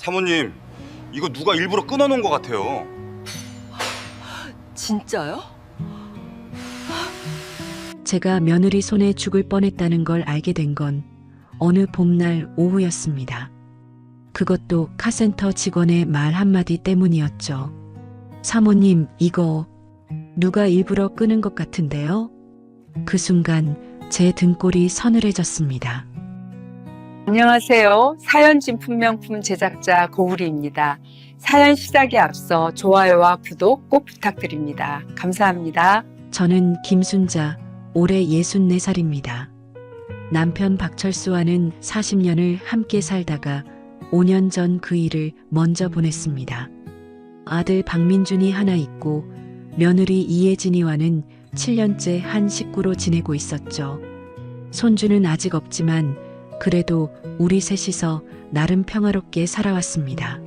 사모님, 이거 누가 일부러 끊어놓은 것 같아요. 진짜요? 제가 며느리 손에 죽을 뻔했다는 걸 알게 된 건 어느 봄날 오후였습니다. 그것도 카센터 직원의 말 한마디 때문이었죠. 사모님, 이거 누가 일부러 끄는 것 같은데요? 그 순간 제 등골이 서늘해졌습니다. 안녕하세요. 사연 진품명품 제작자 고우리입니다. 사연 시작에 앞서 좋아요와 구독 꼭 부탁드립니다. 감사합니다. 저는 김순자, 올해 64살입니다. 남편 박철수와는 40년을 함께 살다가 5년 전 그 일을 먼저 보냈습니다. 아들 박민준이 하나 있고 며느리 이혜진이와는 7년째 한 식구로 지내고 있었죠. 손주는 아직 없지만 그래도 우리 셋이서 나름 평화롭게 살아왔습니다.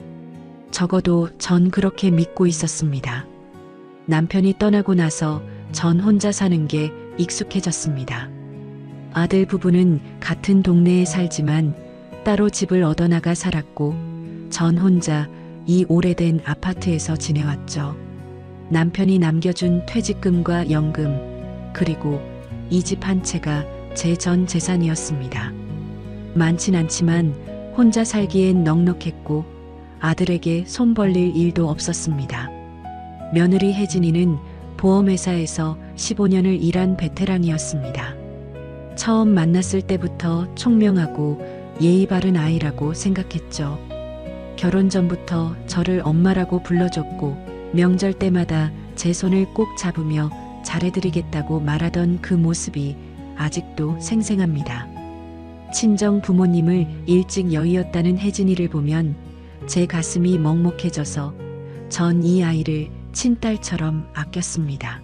적어도 전 그렇게 믿고 있었습니다. 남편이 떠나고 나서 전 혼자 사는 게 익숙해졌습니다. 아들 부부는 같은 동네에 살지만 따로 집을 얻어나가 살았고 전 혼자 이 오래된 아파트에서 지내왔죠. 남편이 남겨준 퇴직금과 연금 그리고 이 집 한 채가 제 전 재산이었습니다. 많진 않지만 혼자 살기엔 넉넉했고 아들에게 손 벌릴 일도 없었습니다. 며느리 혜진이는 보험회사에서 15년을 일한 베테랑이었습니다. 처음 만났을 때부터 총명하고 예의 바른 아이라고 생각했죠. 결혼 전부터 저를 엄마라고 불러줬고 명절 때마다 제 손을 꼭 잡으며 잘해드리겠다고 말하던 그 모습이 아직도 생생합니다. 친정 부모님을 일찍 여의었다는 혜진이를 보면 제 가슴이 먹먹해져서 전 이 아이를 친딸처럼 아꼈습니다.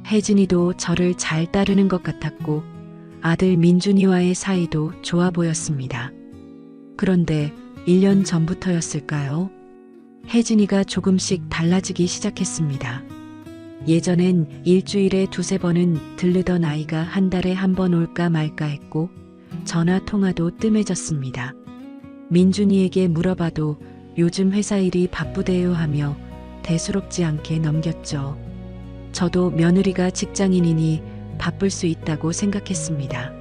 혜진이도 저를 잘 따르는 것 같았고 아들 민준이와의 사이도 좋아 보였습니다. 그런데 1년 전부터였을까요? 혜진이가 조금씩 달라지기 시작했습니다. 예전엔 일주일에 2~3번은 들르던 아이가 한 달에 한 번 올까 말까 했고 전화 통화도 뜸해졌습니다. 민준이에게 물어봐도 요즘 회사 일이 바쁘대요 하며 대수롭지 않게 넘겼죠. 저도 며느리가 직장인이니 바쁠 수 있다고 생각했습니다.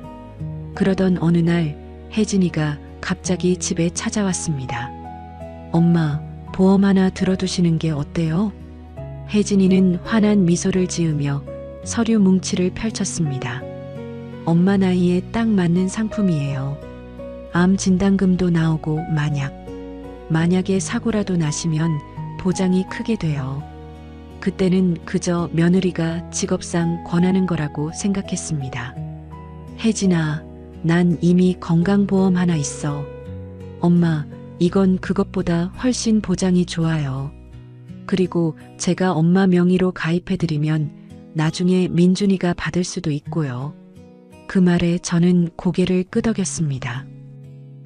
그러던 어느 날 혜진이가 갑자기 집에 찾아왔습니다. 엄마, 보험 하나 들어두시는 게 어때요? 혜진이는 환한 미소를 지으며 서류 뭉치를 펼쳤습니다. 엄마 나이에 딱 맞는 상품이에요. 암 진단금도 나오고 만약에 사고라도 나시면 보장이 크게 돼요. 그때는 그저 며느리가 직업상 권하는 거라고 생각했습니다. 혜진아, 난 이미 건강보험 하나 있어. 엄마, 이건 그것보다 훨씬 보장이 좋아요. 그리고 제가 엄마 명의로 가입해드리면 나중에 민준이가 받을 수도 있고요. 그 말에 저는 고개를 끄덕였습니다.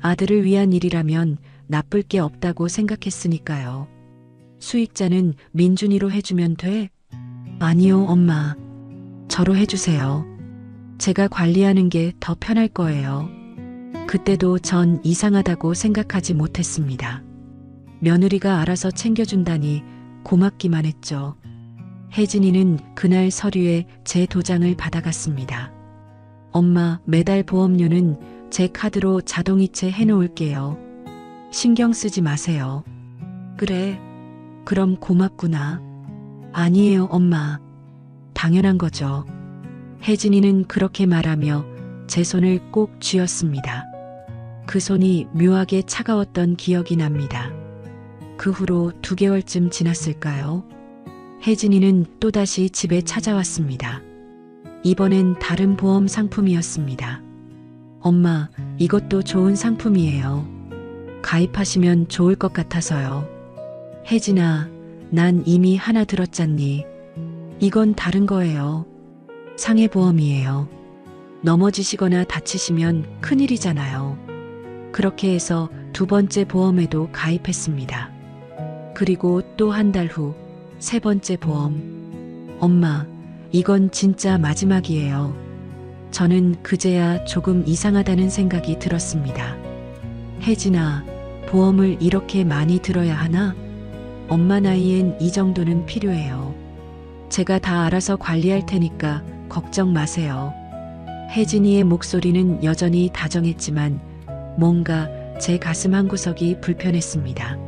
아들을 위한 일이라면 나쁠 게 없다고 생각했으니까요. 수익자는 민준이로 해주면 돼? 아니요, 엄마. 저로 해주세요. 제가 관리하는 게 더 편할 거예요. 그때도 전 이상하다고 생각하지 못했습니다. 며느리가 알아서 챙겨준다니 고맙기만 했죠. 혜진이는 그날 서류에 제 도장을 받아갔습니다. 엄마, 매달 보험료는 제 카드로 자동이체 해놓을게요. 신경 쓰지 마세요. 그래, 그럼 고맙구나. 아니에요, 엄마. 당연한 거죠. 혜진이는 그렇게 말하며 제 손을 꼭 쥐었습니다. 그 손이 묘하게 차가웠던 기억이 납니다. 그 후로 2개월쯤 지났을까요? 혜진이는 또다시 집에 찾아왔습니다. 이번엔 다른 보험 상품이었습니다. 엄마, 이것도 좋은 상품이에요. 가입하시면 좋을 것 같아서요. 혜진아, 난 이미 하나 들었잖니. 이건 다른 거예요. 상해보험이에요. 넘어지시거나 다치시면 큰일이잖아요. 그렇게 해서 2번째 보험에도 가입했습니다. 그리고 또 한 달 후 3번째 보험. 엄마, 이건 진짜 마지막이에요. 저는 그제야 조금 이상하다는 생각이 들었습니다. 혜진아, 보험을 이렇게 많이 들어야 하나? 엄마 나이엔 이 정도는 필요해요. 제가 다 알아서 관리할 테니까 걱정 마세요. 혜진이의 목소리는 여전히 다정했지만 뭔가 제 가슴 한구석이 불편했습니다.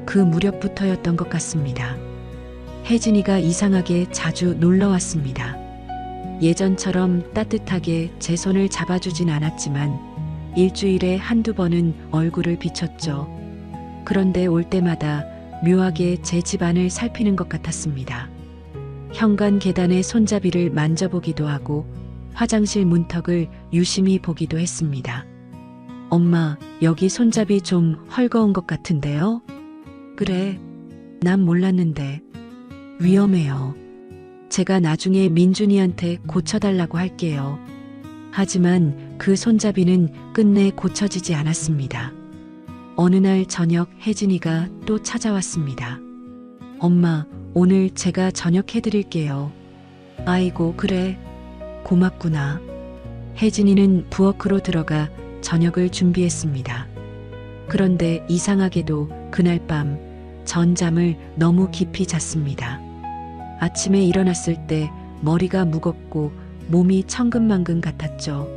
그 무렵부터였던 것 같습니다. 혜진이가 이상하게 자주 놀러 왔습니다. 예전처럼 따뜻하게 제 손을 잡아주진 않았지만 일주일에 한두 번은 얼굴을 비췄죠. 그런데 올 때마다 묘하게 제 집안을 살피는 것 같았습니다. 현관 계단의 손잡이를 만져보기도 하고 화장실 문턱을 유심히 보기도 했습니다. 엄마, 여기 손잡이 좀 헐거운 것 같은데요? 그래, 난 몰랐는데. 위험해요. 제가 나중에 민준이한테 고쳐달라고 할게요. 하지만 그 손잡이는 끝내 고쳐지지 않았습니다. 어느 날 저녁 혜진이가 또 찾아왔습니다. 엄마, 오늘 제가 저녁 해드릴게요. 아이고, 그래. 고맙구나. 혜진이는 부엌으로 들어가 저녁을 준비했습니다. 그런데 이상하게도 그날 밤 전 잠을 너무 깊이 잤습니다. 아침에 일어났을 때 머리가 무겁고 몸이 천근만근 같았죠.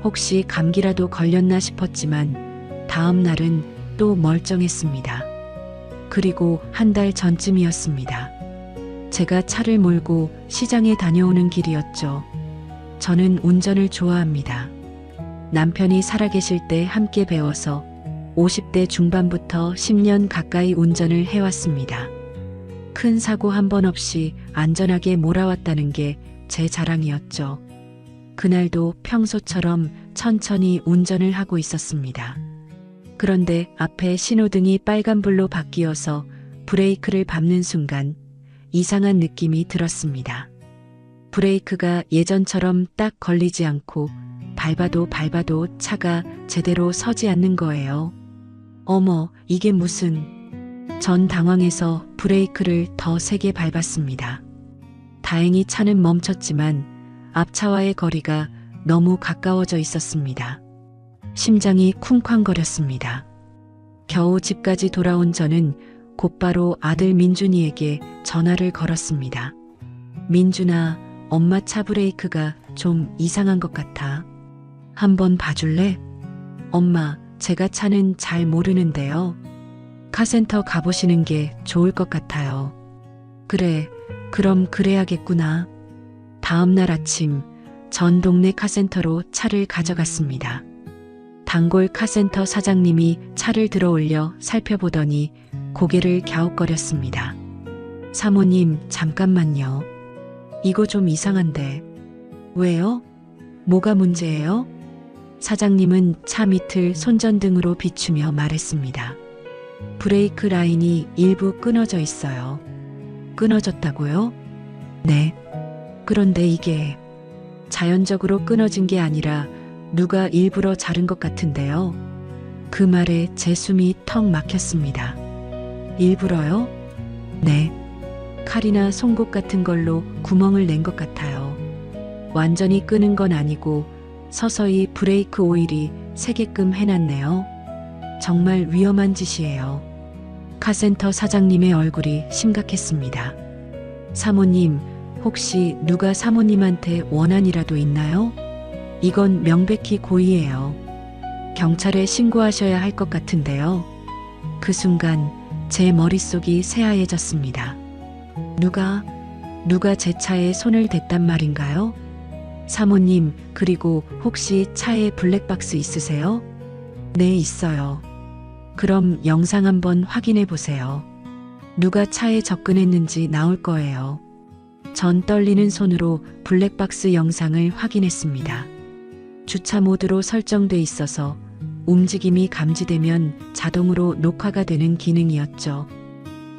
혹시 감기라도 걸렸나 싶었지만 다음 날은 또 멀쩡했습니다. 그리고 한 달 전쯤이었습니다. 제가 차를 몰고 시장에 다녀오는 길이었죠. 저는 운전을 좋아합니다. 남편이 살아계실 때 함께 배워서 50대 중반부터 10년 가까이 운전을 해왔습니다. 큰 사고 한 번 없이 안전하게 몰아왔다는 게 제 자랑이었죠. 그날도 평소처럼 천천히 운전을 하고 있었습니다. 그런데 앞에 신호등이 빨간불로 바뀌어서 브레이크를 밟는 순간 이상한 느낌이 들었습니다. 브레이크가 예전처럼 딱 걸리지 않고 밟아도 차가 제대로 서지 않는 거예요. 어머, 이게 무슨... 전 당황해서 브레이크를 더 세게 밟았습니다. 다행히 차는 멈췄지만 앞차와의 거리가 너무 가까워져 있었습니다. 심장이 쿵쾅거렸습니다. 겨우 집까지 돌아온 저는 곧바로 아들 민준이에게 전화를 걸었습니다. 민준아, 엄마 차 브레이크가 좀 이상한 것 같아. 한번 봐줄래? 엄마, 제가 차는 잘 모르는데요. 카센터 가보시는 게 좋을 것 같아요. 그래, 그럼 그래야겠구나. 다음 날 아침, 전 동네 카센터로 차를 가져갔습니다. 단골 카센터 사장님이 차를 들어 올려 살펴보더니 고개를 갸웃거렸습니다. 사모님, 잠깐만요. 이거 좀 이상한데. 왜요? 뭐가 문제예요? 사장님은 차 밑을 손전등으로 비추며 말했습니다. 브레이크 라인이 일부 끊어져 있어요. 끊어졌다고요? 네. 그런데 이게 자연적으로 끊어진 게 아니라 누가 일부러 자른 것 같은데요. 그 말에 제 숨이 턱 막혔습니다. 일부러요? 네. 칼이나 송곳 같은 걸로 구멍을 낸 것 같아요. 완전히 끄는 건 아니고 서서히 브레이크 오일이 새게끔 해놨네요. 정말 위험한 짓이에요. 카센터 사장님의 얼굴이 심각했습니다. 사모님, 혹시 누가 사모님한테 원한이라도 있나요? 이건 명백히 고의예요. 경찰에 신고하셔야 할 것 같은데요. 그 순간 제 머릿속이 새하얘졌습니다. 누가 제 차에 손을 댔단 말인가요? 사모님, 그리고 혹시 차에 블랙박스 있으세요? 네, 있어요. 그럼 영상 한번 확인해 보세요. 누가 차에 접근했는지 나올 거예요. 전 떨리는 손으로 블랙박스 영상을 확인했습니다. 주차 모드로 설정돼 있어서 움직임이 감지되면 자동으로 녹화가 되는 기능이었죠.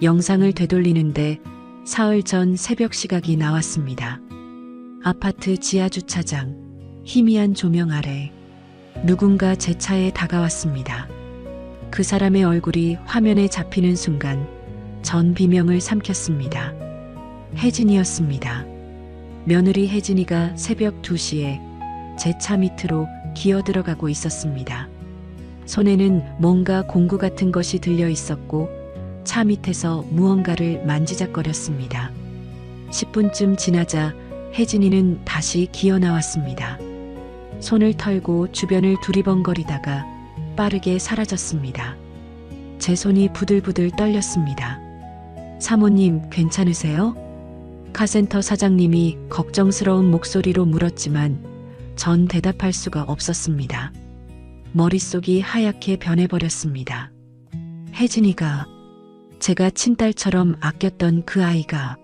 영상을 되돌리는데 사흘 전 새벽 시각이 나왔습니다. 아파트 지하 주차장, 희미한 조명 아래 누군가 제 차에 다가왔습니다. 그 사람의 얼굴이 화면에 잡히는 순간 전 비명을 삼켰습니다. 혜진이었습니다. 며느리 혜진이가 새벽 2시에 제 차 밑으로 기어 들어가고 있었습니다. 손에는 뭔가 공구 같은 것이 들려 있었고 차 밑에서 무언가를 만지작거렸습니다. 10분쯤 지나자 혜진이는 다시 기어 나왔습니다. 손을 털고 주변을 두리번거리다가 빠르게 사라졌습니다. 제 손이 부들부들 떨렸습니다. 사모님, 괜찮으세요? 카센터 사장님이 걱정스러운 목소리로 물었지만 전 대답할 수가 없었습니다. 머릿속이 하얗게 변해버렸습니다. 혜진이가, 제가 친딸처럼 아꼈던 그 아이가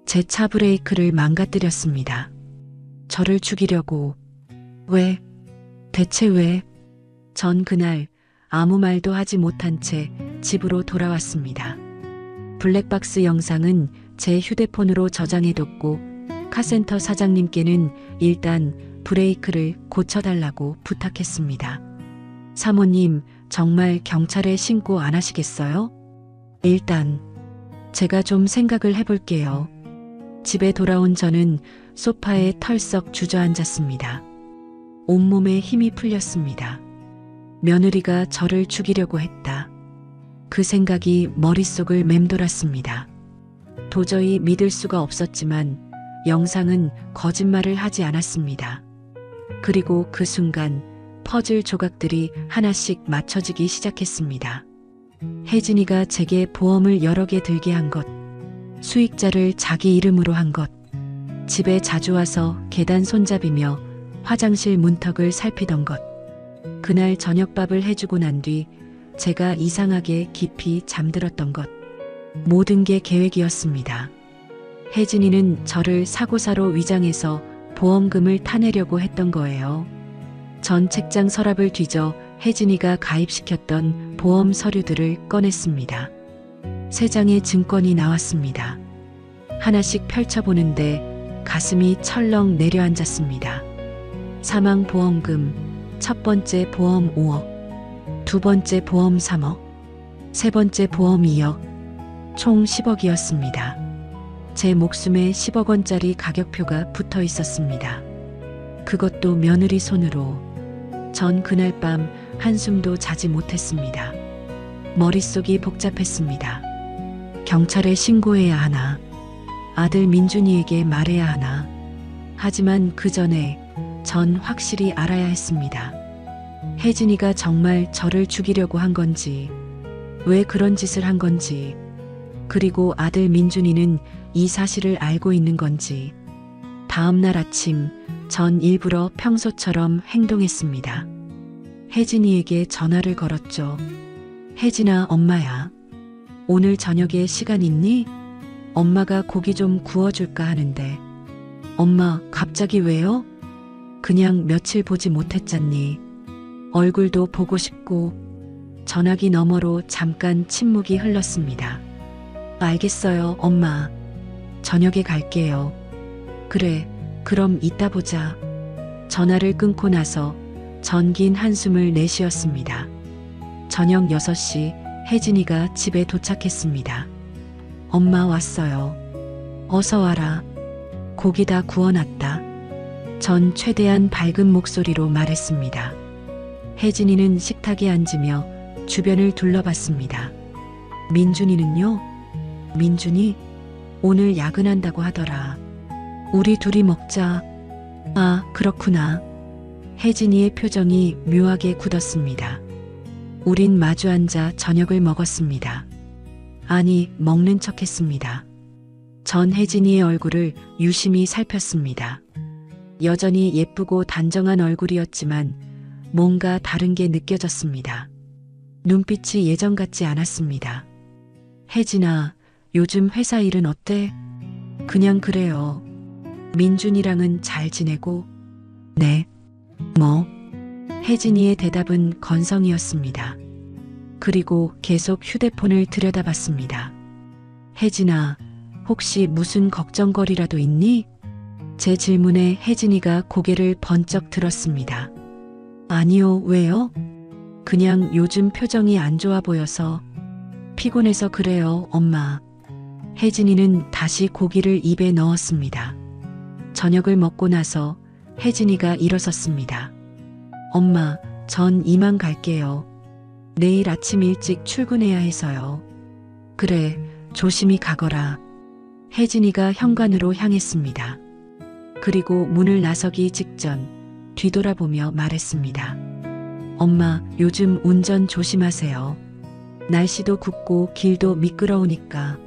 제 차 브레이크를 망가뜨렸습니다. 저를 죽이려고. 왜? 대체 왜? 전 그날 아무 말도 하지 못한 채 집으로 돌아왔습니다. 블랙박스 영상은 제 휴대폰으로 저장해뒀고 카센터 사장님께는 일단 브레이크를 고쳐달라고 부탁했습니다. 사모님, 정말 경찰에 신고 안 하시겠어요? 일단 제가 좀 생각을 해볼게요. 집에 돌아온 저는 소파에 털썩 주저앉았습니다. 온몸에 힘이 풀렸습니다. 며느리가 저를 죽이려고 했다. 그 생각이 머릿속을 맴돌았습니다. 도저히 믿을 수가 없었지만 영상은 거짓말을 하지 않았습니다. 그리고 그 순간 퍼즐 조각들이 하나씩 맞춰지기 시작했습니다. 혜진이가 제게 보험을 여러 개 들게 한 것, 수익자를 자기 이름으로 한 것, 집에 자주 와서 계단 손잡이며 화장실 문턱을 살피던 것, 그날 저녁밥을 해주고 난 뒤 제가 이상하게 깊이 잠들었던 것, 모든 게 계획이었습니다. 혜진이는 저를 사고사로 위장해서 보험금을 타내려고 했던 거예요. 전 책장 서랍을 뒤져 혜진이가 가입시켰던 보험 서류들을 꺼냈습니다. 3장의 증권이 나왔습니다. 하나씩 펼쳐보는데 가슴이 철렁 내려앉았습니다. 사망보험금, 첫 번째 보험 5억, 두 번째 보험 3억, 세 번째 보험 2억, 총 10억이었습니다. 제 목숨에 10억 원짜리 가격표가 붙어 있었습니다. 그것도 며느리 손으로. 전 그날 밤 한숨도 자지 못했습니다. 머릿속이 복잡했습니다. 경찰에 신고해야 하나? 아들 민준이에게 말해야 하나? 하지만 그 전에 전 확실히 알아야 했습니다. 혜진이가 정말 저를 죽이려고 한 건지, 왜 그런 짓을 한 건지, 그리고 아들 민준이는 이 사실을 알고 있는 건지. 다음 날 아침 전 일부러 평소처럼 행동했습니다. 혜진이에게 전화를 걸었죠. 혜진아, 엄마야. 오늘 저녁에 시간 있니? 엄마가 고기 좀 구워줄까 하는데. 엄마, 갑자기 왜요? 그냥 며칠 보지 못했잖니. 얼굴도 보고 싶고. 전화기 너머로 잠깐 침묵이 흘렀습니다. 알겠어요, 엄마. 저녁에 갈게요. 그래, 그럼 이따 보자. 전화를 끊고 나서 전 긴 한숨을 내쉬었습니다. 저녁 6시 혜진이가 집에 도착했습니다. 엄마 왔어요. 어서 와라. 고기 다 구워놨다. 전 최대한 밝은 목소리로 말했습니다. 혜진이는 식탁에 앉으며 주변을 둘러봤습니다. 민준이는요? 민준이? 오늘 야근한다고 하더라. 우리 둘이 먹자. 아, 그렇구나. 혜진이의 표정이 묘하게 굳었습니다. 우린 마주 앉아 저녁을 먹었습니다. 아니, 먹는 척 했습니다. 전 혜진이의 얼굴을 유심히 살폈습니다. 여전히 예쁘고 단정한 얼굴이었지만 뭔가 다른 게 느껴졌습니다. 눈빛이 예전 같지 않았습니다. 혜진아, 요즘 회사 일은 어때? 그냥 그래요. 민준이랑은 잘 지내고? 네. 뭐? 혜진이의 대답은 건성이었습니다. 그리고 계속 휴대폰을 들여다봤습니다. 혜진아, 혹시 무슨 걱정거리라도 있니? 제 질문에 혜진이가 고개를 번쩍 들었습니다. 아니요, 왜요? 그냥 요즘 표정이 안 좋아 보여서. 피곤해서 그래요, 엄마. 혜진이는 다시 고기를 입에 넣었습니다. 저녁을 먹고 나서 혜진이가 일어섰습니다. 엄마, 전 이만 갈게요. 내일 아침 일찍 출근해야 해서요. 그래, 조심히 가거라. 혜진이가 현관으로 향했습니다. 그리고 문을 나서기 직전 뒤돌아보며 말했습니다. 엄마, 요즘 운전 조심하세요. 날씨도 굽고 길도 미끄러우니까.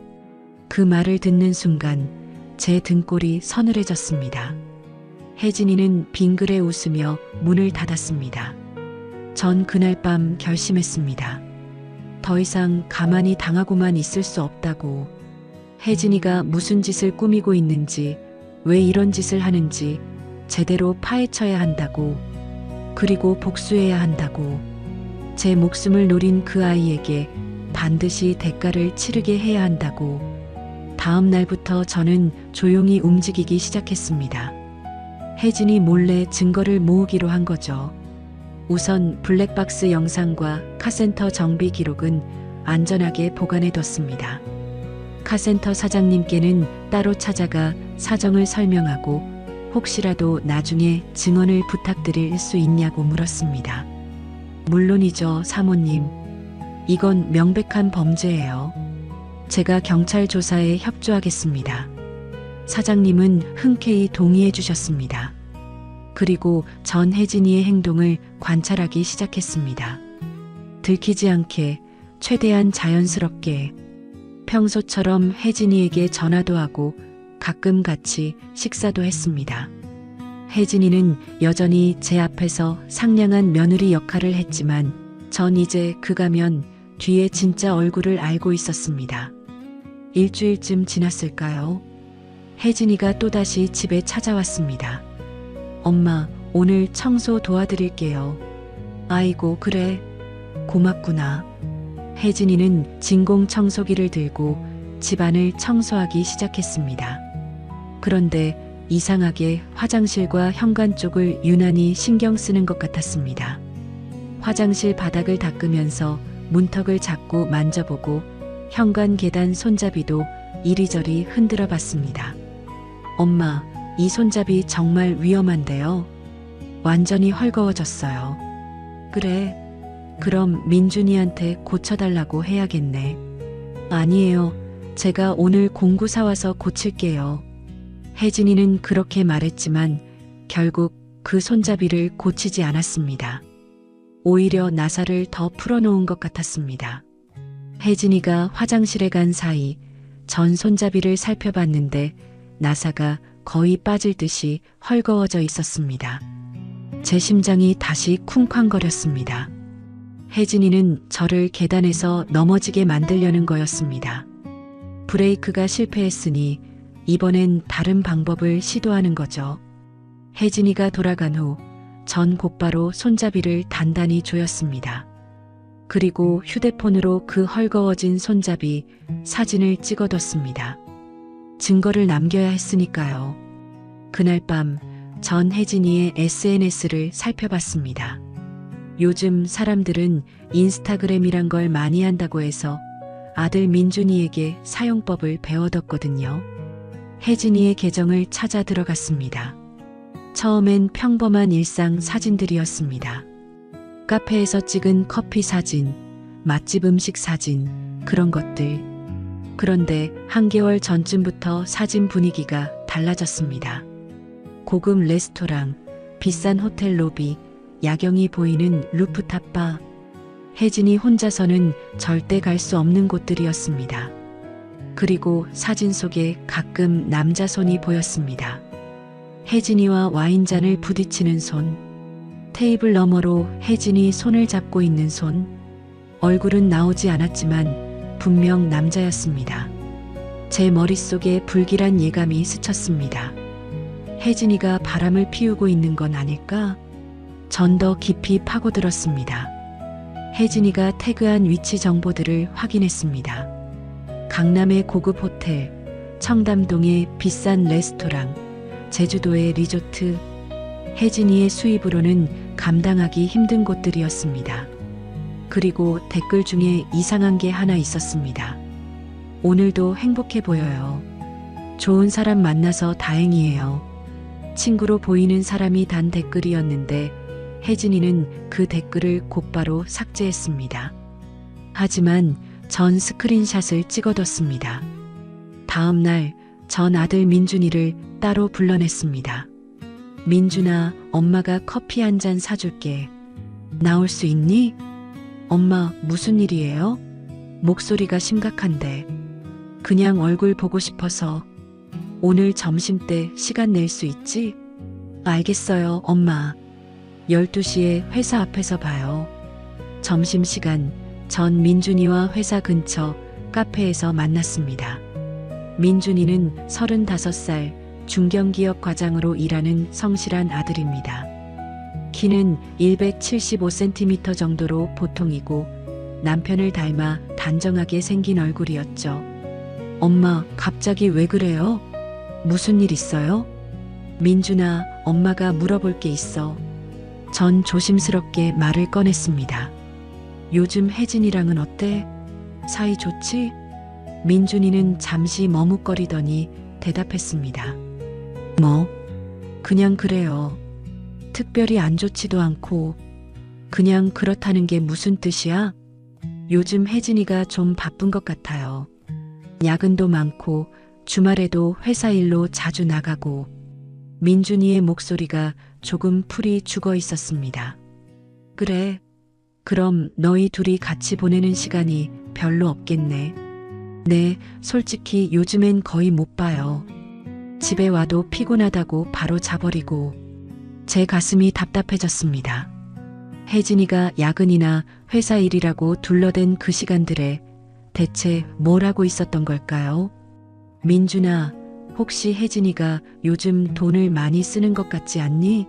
그 말을 듣는 순간 제 등골이 서늘해졌습니다. 혜진이는 빙그레 웃으며 문을 닫았습니다. 전 그날 밤 결심했습니다. 더 이상 가만히 당하고만 있을 수 없다고. 혜진이가 무슨 짓을 꾸미고 있는지, 왜 이런 짓을 하는지 제대로 파헤쳐야 한다고. 그리고 복수해야 한다고. 제 목숨을 노린 그 아이에게 반드시 대가를 치르게 해야 한다고. 다음 날부터 저는 조용히 움직이기 시작했습니다. 혜진이 몰래 증거를 모으기로 한 거죠. 우선 블랙박스 영상과 카센터 정비 기록은 안전하게 보관해뒀습니다. 카센터 사장님께는 따로 찾아가 사정을 설명하고 혹시라도 나중에 증언을 부탁드릴 수 있냐고 물었습니다. 물론이죠, 사모님. 이건 명백한 범죄예요. 제가 경찰 조사에 협조하겠습니다. 사장님은 흔쾌히 동의해 주셨습니다. 그리고 전 혜진이의 행동을 관찰하기 시작했습니다. 들키지 않게 최대한 자연스럽게 평소처럼 혜진이에게 전화도 하고 가끔 같이 식사도 했습니다. 혜진이는 여전히 제 앞에서 상냥한 며느리 역할을 했지만 전 이제 그 가면 뒤에 진짜 얼굴을 알고 있었습니다. 일주일쯤 지났을까요? 혜진이가 또다시 집에 찾아왔습니다. 엄마, 오늘 청소 도와드릴게요. 아이고, 그래. 고맙구나. 혜진이는 진공 청소기를 들고 집안을 청소하기 시작했습니다. 그런데 이상하게 화장실과 현관 쪽을 유난히 신경 쓰는 것 같았습니다. 화장실 바닥을 닦으면서 문턱을 자꾸 만져보고 현관 계단 손잡이도 이리저리 흔들어 봤습니다. 엄마, 이 손잡이 정말 위험한데요. 완전히 헐거워졌어요. 그래. 그럼 민준이한테 고쳐달라고 해야겠네. 아니에요. 제가 오늘 공구 사와서 고칠게요. 혜진이는 그렇게 말했지만 결국 그 손잡이를 고치지 않았습니다. 오히려 나사를 더 풀어놓은 것 같았습니다. 혜진이가 화장실에 간 사이 전 손잡이를 살펴봤는데 나사가 거의 빠질 듯이 헐거워져 있었습니다. 제 심장이 다시 쿵쾅거렸습니다. 혜진이는 저를 계단에서 넘어지게 만들려는 거였습니다. 브레이크가 실패했으니 이번엔 다른 방법을 시도하는 거죠. 혜진이가 돌아간 후 전 곧바로 손잡이를 단단히 조였습니다. 그리고 휴대폰으로 그 헐거워진 손잡이 사진을 찍어뒀습니다. 증거를 남겨야 했으니까요. 그날 밤 전 혜진이의 SNS를 살펴봤습니다. 요즘 사람들은 인스타그램이란 걸 많이 한다고 해서 아들 민준이에게 사용법을 배워뒀거든요. 혜진이의 계정을 찾아 들어갔습니다. 처음엔 평범한 일상 사진들이었습니다. 카페에서 찍은 커피 사진, 맛집 음식 사진, 그런 것들. 그런데 한개월 전쯤부터 사진 분위기가 달라졌습니다. 고급 레스토랑, 비싼 호텔 로비, 야경이 보이는 루프탑 바. 혜진이 혼자서는 절대 갈 수 없는 곳들이었습니다. 그리고 사진 속에 가끔 남자 손이 보였습니다. 혜진이와 와인잔을 부딪히는 손, 테이블 너머로 혜진이 손을 잡고 있는 손. 얼굴은 나오지 않았지만 분명 남자였습니다. 제 머릿속에 불길한 예감이 스쳤습니다. 혜진이가 바람을 피우고 있는 건 아닐까? 전 더 깊이 파고들었습니다. 혜진이가 태그한 위치 정보들을 확인했습니다. 강남의 고급 호텔, 청담동의 비싼 레스토랑, 제주도의 리조트. 혜진이의 수입으로는 감당하기 힘든 곳들이었습니다. 그리고 댓글 중에 이상한 게 하나 있었습니다. 오늘도 행복해 보여요. 좋은 사람 만나서 다행이에요. 친구로 보이는 사람이 단 댓글이었는데 혜진이는 그 댓글을 곧바로 삭제했습니다. 하지만 전 스크린샷을 찍어뒀습니다. 다음 날 전 아들 민준이를 따로 불러냈습니다. 민준아, 엄마가 커피 한 잔 사줄게. 나올 수 있니? 엄마, 무슨 일이에요? 목소리가 심각한데. 그냥 얼굴 보고 싶어서. 오늘 점심때 시간 낼 수 있지? 알겠어요, 엄마. 12시에 회사 앞에서 봐요. 점심시간 전 민준이와 회사 근처 카페에서 만났습니다. 민준이는 35살 중견기업 과장으로 일하는 성실한 아들입니다. 키는 175cm 정도로 보통이고 남편을 닮아 단정하게 생긴 얼굴이었죠. 엄마, 갑자기 왜 그래요? 무슨 일 있어요? 민준아, 엄마가 물어볼 게 있어. 전 조심스럽게 말을 꺼냈습니다. 요즘 혜진이랑은 어때? 사이 좋지? 민준이는 잠시 머뭇거리더니 대답했습니다. 뭐? 그냥 그래요. 특별히 안 좋지도 않고. 그냥 그렇다는 게 무슨 뜻이야? 요즘 혜진이가 좀 바쁜 것 같아요. 야근도 많고 주말에도 회사 일로 자주 나가고. 민준이의 목소리가 조금 풀이 죽어 있었습니다. 그래. 그럼 너희 둘이 같이 보내는 시간이 별로 없겠네. 네, 솔직히 요즘엔 거의 못 봐요. 집에 와도 피곤하다고 바로 자버리고. 제 가슴이 답답해졌습니다. 혜진이가 야근이나 회사 일이라고 둘러댄 그 시간들에 대체 뭘 하고 있었던 걸까요? 민준아, 혹시 혜진이가 요즘 돈을 많이 쓰는 것 같지 않니?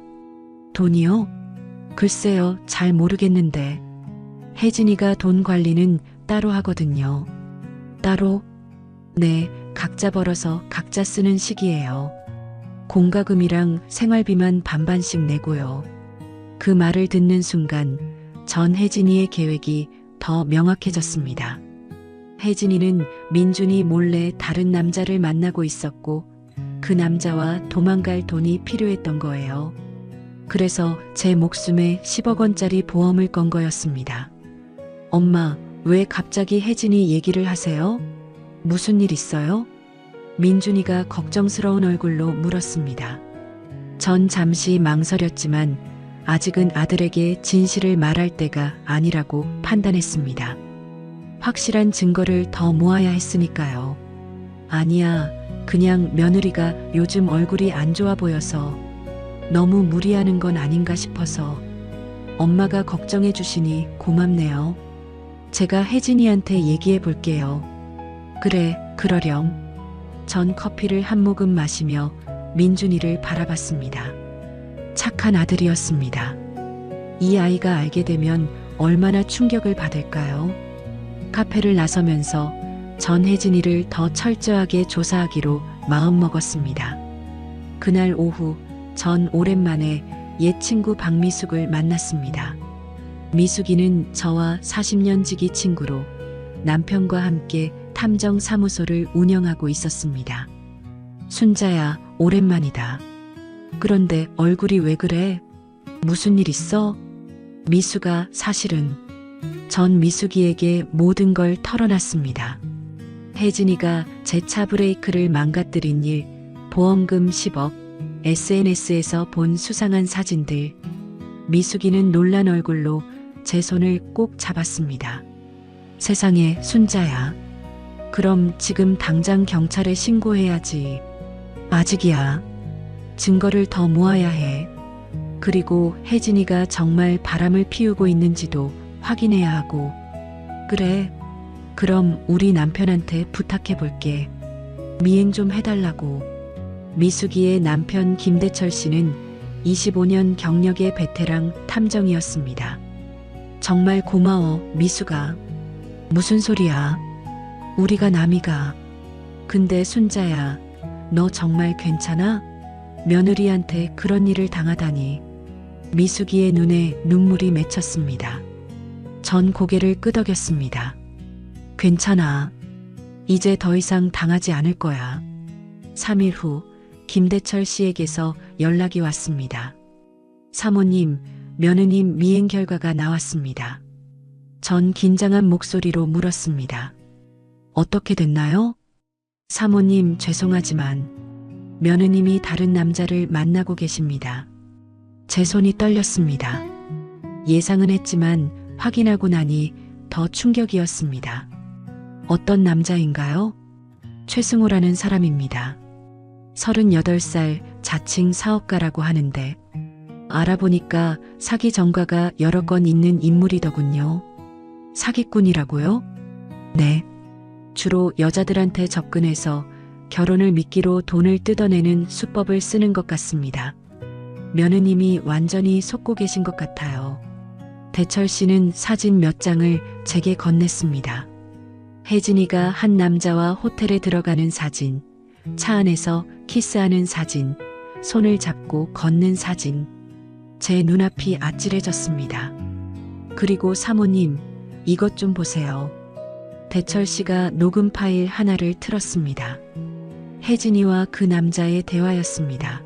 돈이요? 글쎄요, 잘 모르겠는데. 혜진이가 돈 관리는 따로 하거든요. 따로? 네, 각자 벌어서 각자 쓰는 식이에요. 공과금이랑 생활비만 반반씩 내고요. 그 말을 듣는 순간 전 혜진이의 계획이 더 명확해졌습니다. 혜진이는 민준이 몰래 다른 남자를 만나고 있었고 그 남자와 도망갈 돈이 필요했던 거예요. 그래서 제 목숨에 10억 원짜리 보험을 건 거였습니다. 엄마, 왜 갑자기 혜진이 얘기를 하세요? 무슨 일 있어요? 민준이가 걱정스러운 얼굴로 물었습니다. 전 잠시 망설였지만 아직은 아들에게 진실을 말할 때가 아니라고 판단했습니다. 확실한 증거를 더 모아야 했으니까요. 아니야, 그냥 며느리가 요즘 얼굴이 안 좋아 보여서 너무 무리하는 건 아닌가 싶어서. 엄마가 걱정해 주시니 고맙네요. 제가 혜진이한테 얘기해 볼게요. 그래, 그러렴. 전 커피를 한 모금 마시며 민준이를 바라봤습니다. 착한 아들이었습니다. 이 아이가 알게 되면 얼마나 충격을 받을까요? 카페를 나서면서 전 혜진이를 더 철저하게 조사하기로 마음먹었습니다. 그날 오후 전 오랜만에 옛 친구 박미숙을 만났습니다. 미숙이는 저와 40년 지기 친구로 남편과 함께 탐정 사무소를 운영하고 있었습니다. 순자야, 오랜만이다. 그런데 얼굴이 왜 그래? 무슨 일 있어? 미수가 사실은. 전 미숙이에게 모든 걸 털어놨습니다. 혜진이가 제 차 브레이크를 망가뜨린 일, 보험금 10억, SNS에서 본 수상한 사진들. 미숙이는 놀란 얼굴로 제 손을 꼭 잡았습니다. 세상에, 순자야. 그럼 지금 당장 경찰에 신고해야지. 아직이야. 증거를 더 모아야 해. 그리고 혜진이가 정말 바람을 피우고 있는지도 확인해야 하고. 그래. 그럼 우리 남편한테 부탁해 볼게. 미행 좀 해달라고. 미숙이의 남편 김대철 씨는 25년 경력의 베테랑 탐정이었습니다. 정말 고마워, 미숙아. 무슨 소리야? 우리가 남이가. 근데 순자야, 너 정말 괜찮아? 며느리한테 그런 일을 당하다니. 미숙이의 눈에 눈물이 맺혔습니다. 전 고개를 끄덕였습니다. 괜찮아. 이제 더 이상 당하지 않을 거야. 3일 후 김대철 씨에게서 연락이 왔습니다. 사모님, 며느님 미행 결과가 나왔습니다. 전 긴장한 목소리로 물었습니다. 어떻게 됐나요? 사모님 죄송하지만 며느님이 다른 남자를 만나고 계십니다. 제 손이 떨렸습니다. 예상은 했지만 확인하고 나니 더 충격이었습니다. 어떤 남자인가요? 최승호라는 사람입니다. 38살 자칭 사업가라고 하는데 알아보니까 사기 전과가 여러 건 있는 인물이더군요. 사기꾼이라고요? 네. 주로 여자들한테 접근해서 결혼을 미끼로 돈을 뜯어내는 수법을 쓰는 것 같습니다. 며느님이 완전히 속고 계신 것 같아요. 대철 씨는 사진 몇 장을 제게 건넸습니다. 혜진이가 한 남자와 호텔에 들어가는 사진, 차 안에서 키스하는 사진, 손을 잡고 걷는 사진. 제 눈앞이 아찔해졌습니다. 그리고 사모님, 이것 좀 보세요. 대철 씨가 녹음 파일 하나를 틀었습니다. 혜진이와 그 남자의 대화였습니다.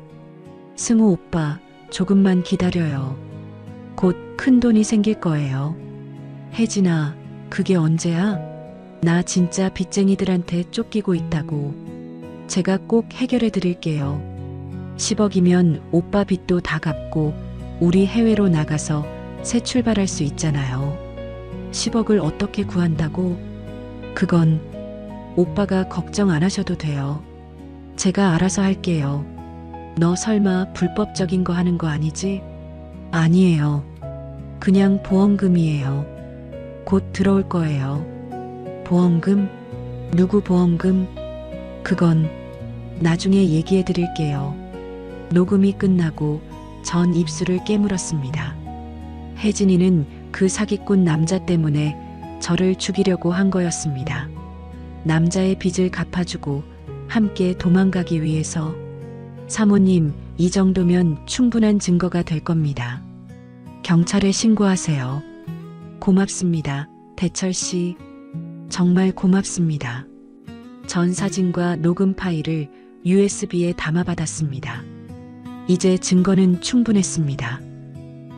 승우 오빠, 조금만 기다려요. 곧 큰 돈이 생길 거예요. 혜진아, 그게 언제야? 나 진짜 빚쟁이들한테 쫓기고 있다고. 제가 꼭 해결해 드릴게요. 10억이면 오빠 빚도 다 갚고 우리 해외로 나가서 새 출발할 수 있잖아요. 10억을 어떻게 구한다고? 그건 오빠가 걱정 안 하셔도 돼요. 제가 알아서 할게요. 너 설마 불법적인 거 하는 거 아니지? 아니에요. 그냥 보험금이에요. 곧 들어올 거예요. 보험금? 누구 보험금? 그건 나중에 얘기해 드릴게요. 녹음이 끝나고 전 입술을 깨물었습니다. 혜진이는 그 사기꾼 남자 때문에 저를 죽이려고 한 거였습니다. 남자의 빚을 갚아주고 함께 도망가기 위해서. 사모님, 이 정도면 충분한 증거가 될 겁니다. 경찰에 신고하세요. 고맙습니다. 대철 씨. 정말 고맙습니다. 전 사진과 녹음 파일을 USB에 담아받았습니다. 이제 증거는 충분했습니다.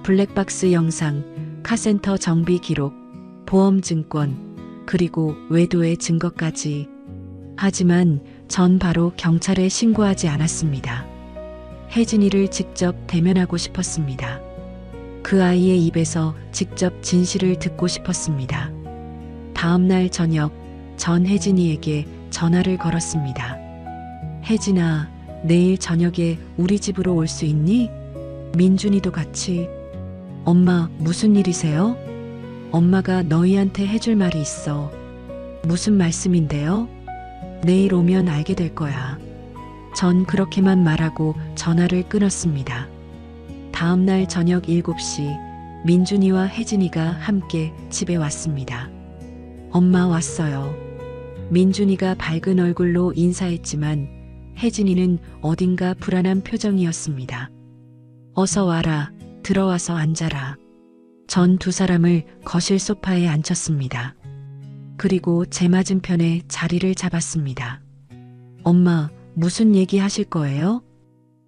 블랙박스 영상, 카센터 정비 기록, 보험 증권, 그리고 외도의 증거까지. 하지만 전 바로 경찰에 신고하지 않았습니다. 혜진이를 직접 대면하고 싶었습니다. 그 아이의 입에서 직접 진실을 듣고 싶었습니다. 다음 날 저녁, 전 혜진이에게 전화를 걸었습니다. 혜진아, 내일 저녁에 우리 집으로 올 수 있니? 민준이도 같이. 엄마, 무슨 일이세요? 엄마가 너희한테 해줄 말이 있어. 무슨 말씀인데요? 내일 오면 알게 될 거야. 전 그렇게만 말하고 전화를 끊었습니다. 다음 날 저녁 7시, 민준이와 혜진이가 함께 집에 왔습니다. 엄마 왔어요. 민준이가 밝은 얼굴로 인사했지만 혜진이는 어딘가 불안한 표정이었습니다. 어서 와라. 들어와서 앉아라. 전 두 사람을 거실 소파에 앉혔습니다. 그리고 제 맞은편에 자리를 잡았습니다. 엄마, 무슨 얘기 하실 거예요?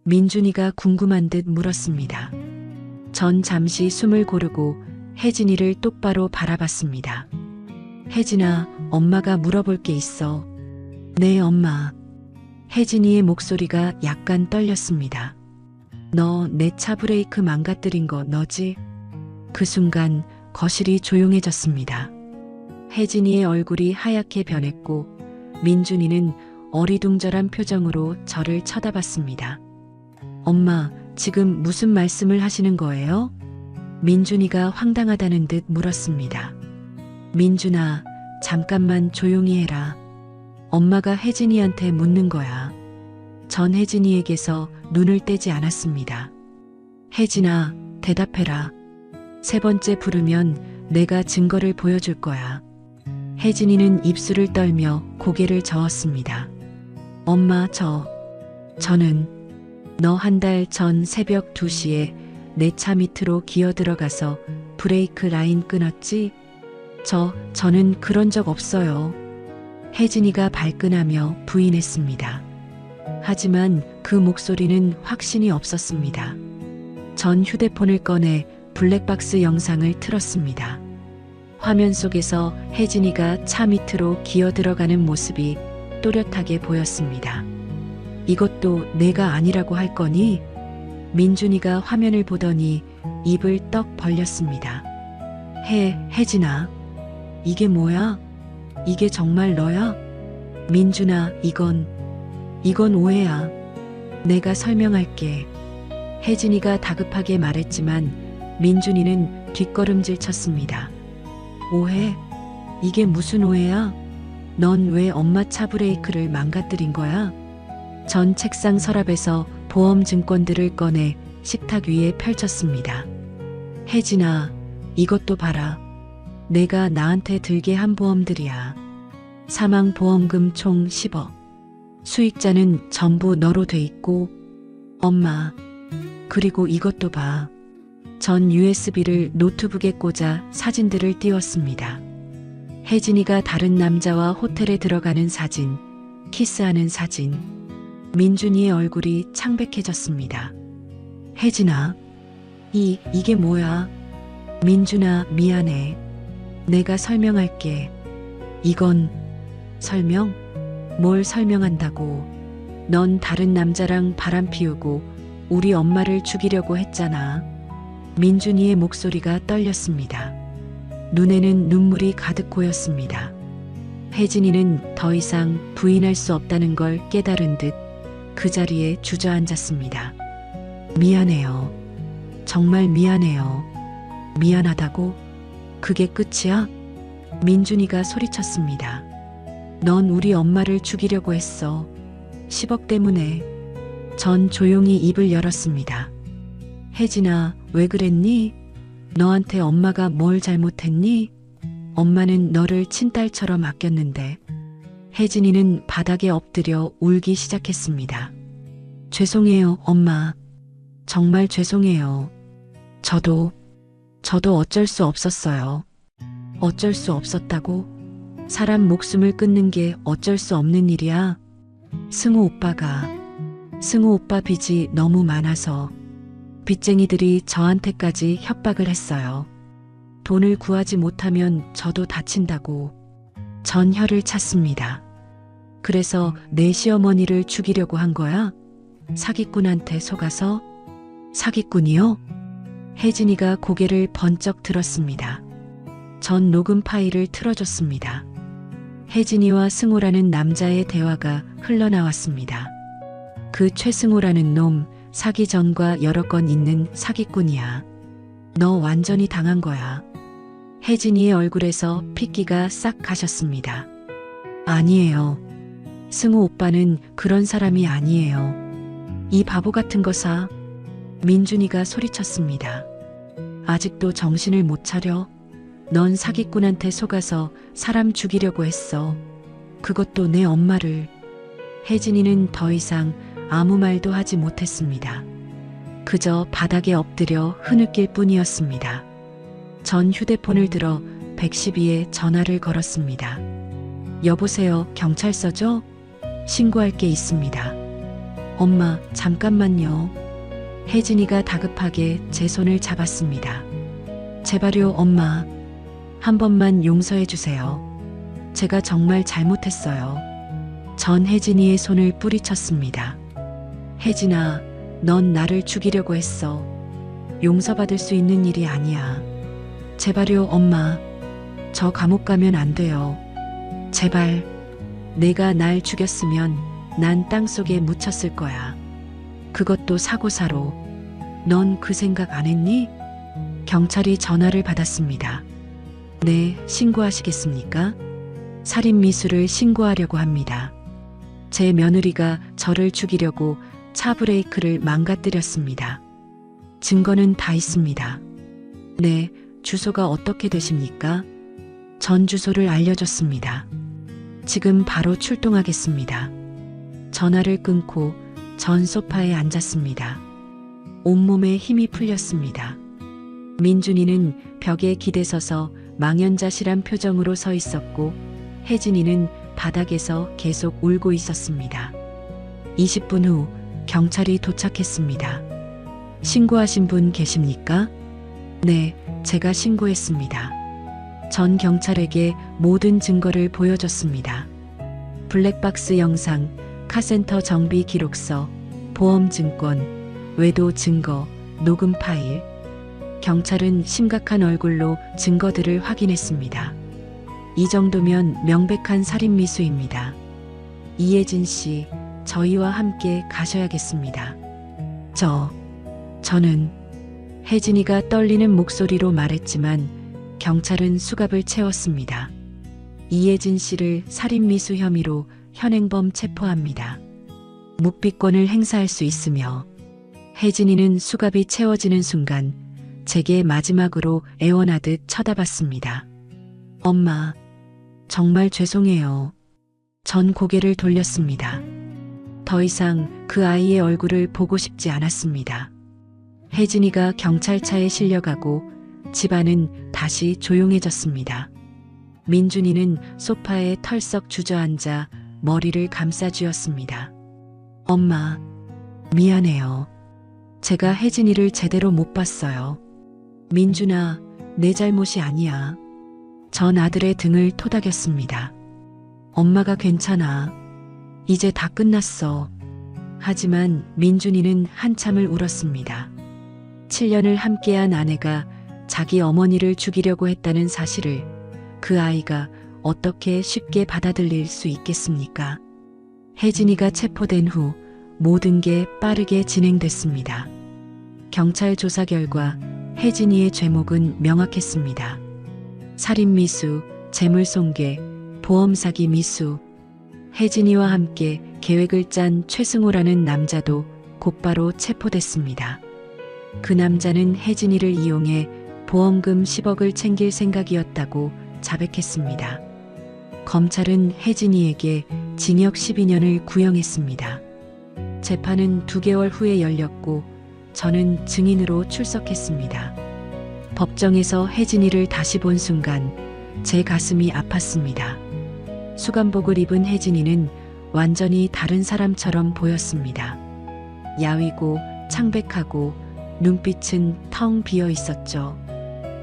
민준이가 궁금한 듯 물었습니다. 전 잠시 숨을 고르고 혜진이를 똑바로 바라봤습니다. 혜진아, 엄마가 물어볼 게 있어. 네, 엄마. 혜진이의 목소리가 약간 떨렸습니다. 너 내 차 브레이크 망가뜨린 거 너지? 그 순간 거실이 조용해졌습니다. 혜진이의 얼굴이 하얗게 변했고 민준이는 어리둥절한 표정으로 저를 쳐다봤습니다. 엄마, 지금 무슨 말씀을 하시는 거예요? 민준이가 황당하다는 듯 물었습니다. 민준아, 잠깐만 조용히 해라. 엄마가 혜진이한테 묻는 거야. 전 혜진이에게서 눈을 떼지 않았습니다. 혜진아, 대답해라. 세 번째 부르면 내가 증거를 보여줄 거야. 혜진이는 입술을 떨며 고개를 저었습니다. 엄마, 저는 너 한 달 전 새벽 2시에 내 차 밑으로 기어 들어가서 브레이크 라인 끊었지? 저는 그런 적 없어요. 혜진이가 발끈하며 부인했습니다. 하지만 그 목소리는 확신이 없었습니다. 전 휴대폰을 꺼내 블랙박스 영상을 틀었습니다. 화면 속에서 혜진이가 차 밑으로 기어 들어가는 모습이 또렷하게 보였습니다. 이것도 내가 아니라고 할 거니? 민준이가 화면을 보더니 입을 떡 벌렸습니다. 혜진아, 이게 뭐야? 이게 정말 너야? 민준아, 이건 오해야. 내가 설명할게. 혜진이가 다급하게 말했지만 민준이는 뒷걸음질 쳤습니다. 오해? 이게 무슨 오해야? 넌 왜 엄마 차 브레이크를 망가뜨린 거야? 전 책상 서랍에서 보험 증권들을 꺼내 식탁 위에 펼쳤습니다. 혜진아, 이것도 봐라. 내가 나한테 들게 한 보험들이야. 사망보험금 총 10억. 수익자는 전부 너로 돼 있고, 엄마, 그리고 이것도 봐. 전 USB를 노트북에 꽂아 사진들을 띄웠습니다. 혜진이가 다른 남자와 호텔에 들어가는 사진, 키스하는 사진. 민준이의 얼굴이 창백해졌습니다. 혜진아, 이게 뭐야? 민준아, 미안해. 내가 설명할게. 이건 설명? 뭘 설명한다고? 넌 다른 남자랑 바람 피우고 우리 엄마를 죽이려고 했잖아. 민준이의 목소리가 떨렸습니다. 눈에는 눈물이 가득 고였습니다. 혜진이는 더 이상 부인할 수 없다는 걸 깨달은 듯 그 자리에 주저앉았습니다. 미안해요. 정말 미안해요. 미안하다고? 그게 끝이야? 민준이가 소리쳤습니다. 넌 우리 엄마를 죽이려고 했어. 10억 때문에. 전 조용히 입을 열었습니다. 혜진아, 왜 그랬니? 너한테 엄마가 뭘 잘못했니? 엄마는 너를 친딸처럼 아꼈는데. 혜진이는 바닥에 엎드려 울기 시작했습니다. 죄송해요, 엄마. 정말 죄송해요. 저도 어쩔 수 없었어요. 어쩔 수 없었다고? 사람 목숨을 끊는 게 어쩔 수 없는 일이야. 승우 오빠 빚이 너무 많아서 빚쟁이들이 저한테까지 협박을 했어요. 돈을 구하지 못하면 저도 다친다고. 전 혀를 찼습니다. 그래서 내 시어머니를 죽이려고 한 거야? 사기꾼한테 속아서? 사기꾼이요? 혜진이가 고개를 번쩍 들었습니다. 전 녹음 파일을 틀어줬습니다. 혜진이와 승우라는 남자의 대화가 흘러나왔습니다. 그 최승우라는 놈, 사기 전과 여러 건 있는 사기꾼이야. 너 완전히 당한 거야. 혜진이의 얼굴에서 핏기가 싹 가셨습니다. 아니에요. 승우 오빠는 그런 사람이 아니에요. 이 바보 같은 거사. 민준이가 소리쳤습니다. 아직도 정신을 못 차려? 넌 사기꾼한테 속아서 사람 죽이려고 했어. 그것도 내 엄마를. 혜진이는 더 이상 아무 말도 하지 못했습니다. 그저 바닥에 엎드려 흐느낄 뿐이었습니다. 전 휴대폰을 들어 112에 전화를 걸었습니다. 여보세요, 경찰서죠? 신고할 게 있습니다. 엄마, 잠깐만요. 혜진이가 다급하게 제 손을 잡았습니다. 제발요, 엄마. 한 번만 용서해 주세요. 제가 정말 잘못했어요. 전 혜진이의 손을 뿌리쳤습니다. 혜진아, 넌 나를 죽이려고 했어. 용서받을 수 있는 일이 아니야. 제발요, 엄마. 저 감옥 가면 안 돼요. 제발. 내가 날 죽였으면 난 땅속에 묻혔을 거야. 그것도 사고사로. 넌 그 생각 안 했니? 경찰이 전화를 받았습니다. 네, 신고하시겠습니까? 살인미수를 신고하려고 합니다. 제 며느리가 저를 죽이려고 차 브레이크를 망가뜨렸습니다. 증거는 다 있습니다. 네, 주소가 어떻게 되십니까? 전 주소를 알려줬습니다. 지금 바로 출동하겠습니다. 전화를 끊고 전 소파에 앉았습니다. 온몸에 힘이 풀렸습니다. 민준이는 벽에 기대서서 망연자실한 표정으로 서 있었고 혜진이는 바닥에서 계속 울고 있었습니다. 20분 후 경찰이 도착했습니다. 신고하신 분 계십니까? 네, 제가 신고했습니다. 전 경찰에게 모든 증거를 보여줬습니다. 블랙박스 영상, 카센터 정비 기록서, 보험 증권, 외도 증거, 녹음 파일. 경찰은 심각한 얼굴로 증거들을 확인했습니다. 이 정도면 명백한 살인 미수입니다. 이혜진 씨, 저희와 함께 가셔야겠습니다. 저는 혜진이가 떨리는 목소리로 말했지만 경찰은 수갑을 채웠습니다. 이혜진 씨를 살인 미수 혐의로 현행범 체포합니다. 묵비권을 행사할 수 있으며 혜진이는 수갑이 채워지는 순간 제게 마지막으로 애원하듯 쳐다봤습니다. 엄마, 정말 죄송해요. 전 고개를 돌렸습니다. 더 이상 그 아이의 얼굴을 보고 싶지 않았습니다. 혜진이가 경찰차에 실려가고 집안은 다시 조용해졌습니다. 민준이는 소파에 털썩 주저앉아 머리를 감싸쥐었습니다. 엄마, 미안해요. 제가 혜진이를 제대로 못 봤어요. 민준아, 내 잘못이 아니야. 전 아들의 등을 토닥였습니다. 엄마가 괜찮아. 이제 다 끝났어. 하지만 민준이는 한참을 울었습니다. 7년을 함께한 아내가 자기 어머니를 죽이려고 했다는 사실을 그 아이가 어떻게 쉽게 받아들일 수 있겠습니까? 혜진이가 체포된 후 모든 게 빠르게 진행됐습니다. 경찰 조사 결과 혜진이의 죄목은 명확했습니다. 살인 미수, 재물손괴, 보험 사기 미수. 혜진이와 함께 계획을 짠 최승호라는 남자도 곧바로 체포됐습니다. 그 남자는 혜진이를 이용해 보험금 10억을 챙길 생각이었다고 자백했습니다. 검찰은 혜진이에게 징역 12년을 구형했습니다. 재판은 2개월 후에 열렸고 저는 증인으로 출석했습니다. 법정에서 혜진이를 다시 본 순간 제 가슴이 아팠습니다. 수감복을 입은 혜진이는 완전히 다른 사람처럼 보였습니다. 야위고 창백하고 눈빛은 텅 비어 있었죠.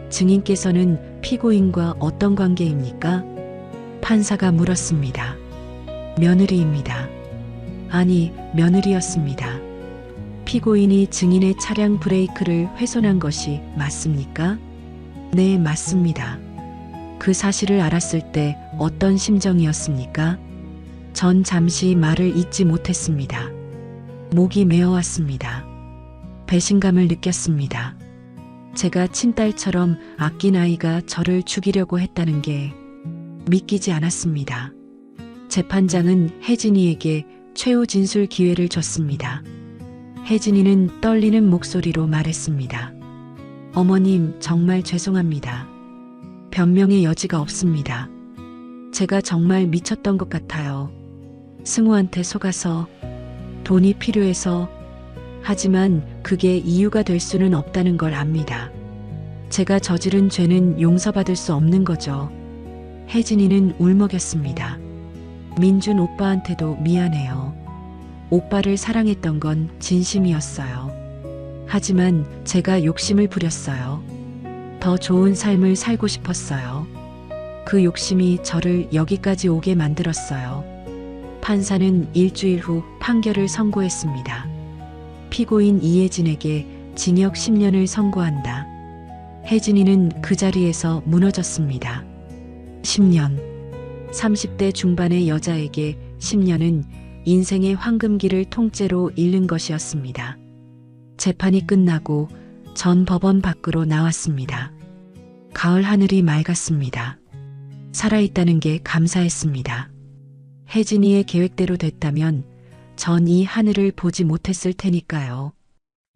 증인께서는 피고인과 어떤 관계입니까? 판사가 물었습니다. 며느리입니다. 아니, 며느리였습니다. 피고인이 증인의 차량 브레이크를 훼손한 것이 맞습니까? 네, 맞습니다. 그 사실을 알았을 때 어떤 심정이었습니까? 전 잠시 말을 잇지 못했습니다. 목이 메어왔습니다. 배신감을 느꼈습니다. 제가 친딸처럼 아낀 아이가 저를 죽이려고 했다는 게 믿기지 않았습니다. 재판장은 혜진이에게 최후 진술 기회를 줬습니다. 혜진이는 떨리는 목소리로 말했습니다. 어머님, 정말 죄송합니다. 변명의 여지가 없습니다. 제가 정말 미쳤던 것 같아요. 승우한테 속아서, 돈이 필요해서. 하지만 그게 이유가 될 수는 없다는 걸 압니다. 제가 저지른 죄는 용서받을 수 없는 거죠. 혜진이는 울먹였습니다. 민준 오빠한테도 미안해요. 오빠를 사랑했던 건 진심이었어요. 하지만 제가 욕심을 부렸어요. 더 좋은 삶을 살고 싶었어요. 그 욕심이 저를 여기까지 오게 만들었어요. 판사는 일주일 후 판결을 선고했습니다. 피고인 이혜진에게 징역 10년을 선고한다. 혜진이는 그 자리에서 무너졌습니다. 10년. 30대 중반의 여자에게 10년은 인생의 황금기를 통째로 잃는 것이었습니다. 재판이 끝나고 전 법원 밖으로 나왔습니다. 가을 하늘이 맑았습니다. 살아있다는 게 감사했습니다. 혜진이의 계획대로 됐다면 전 이 하늘을 보지 못했을 테니까요.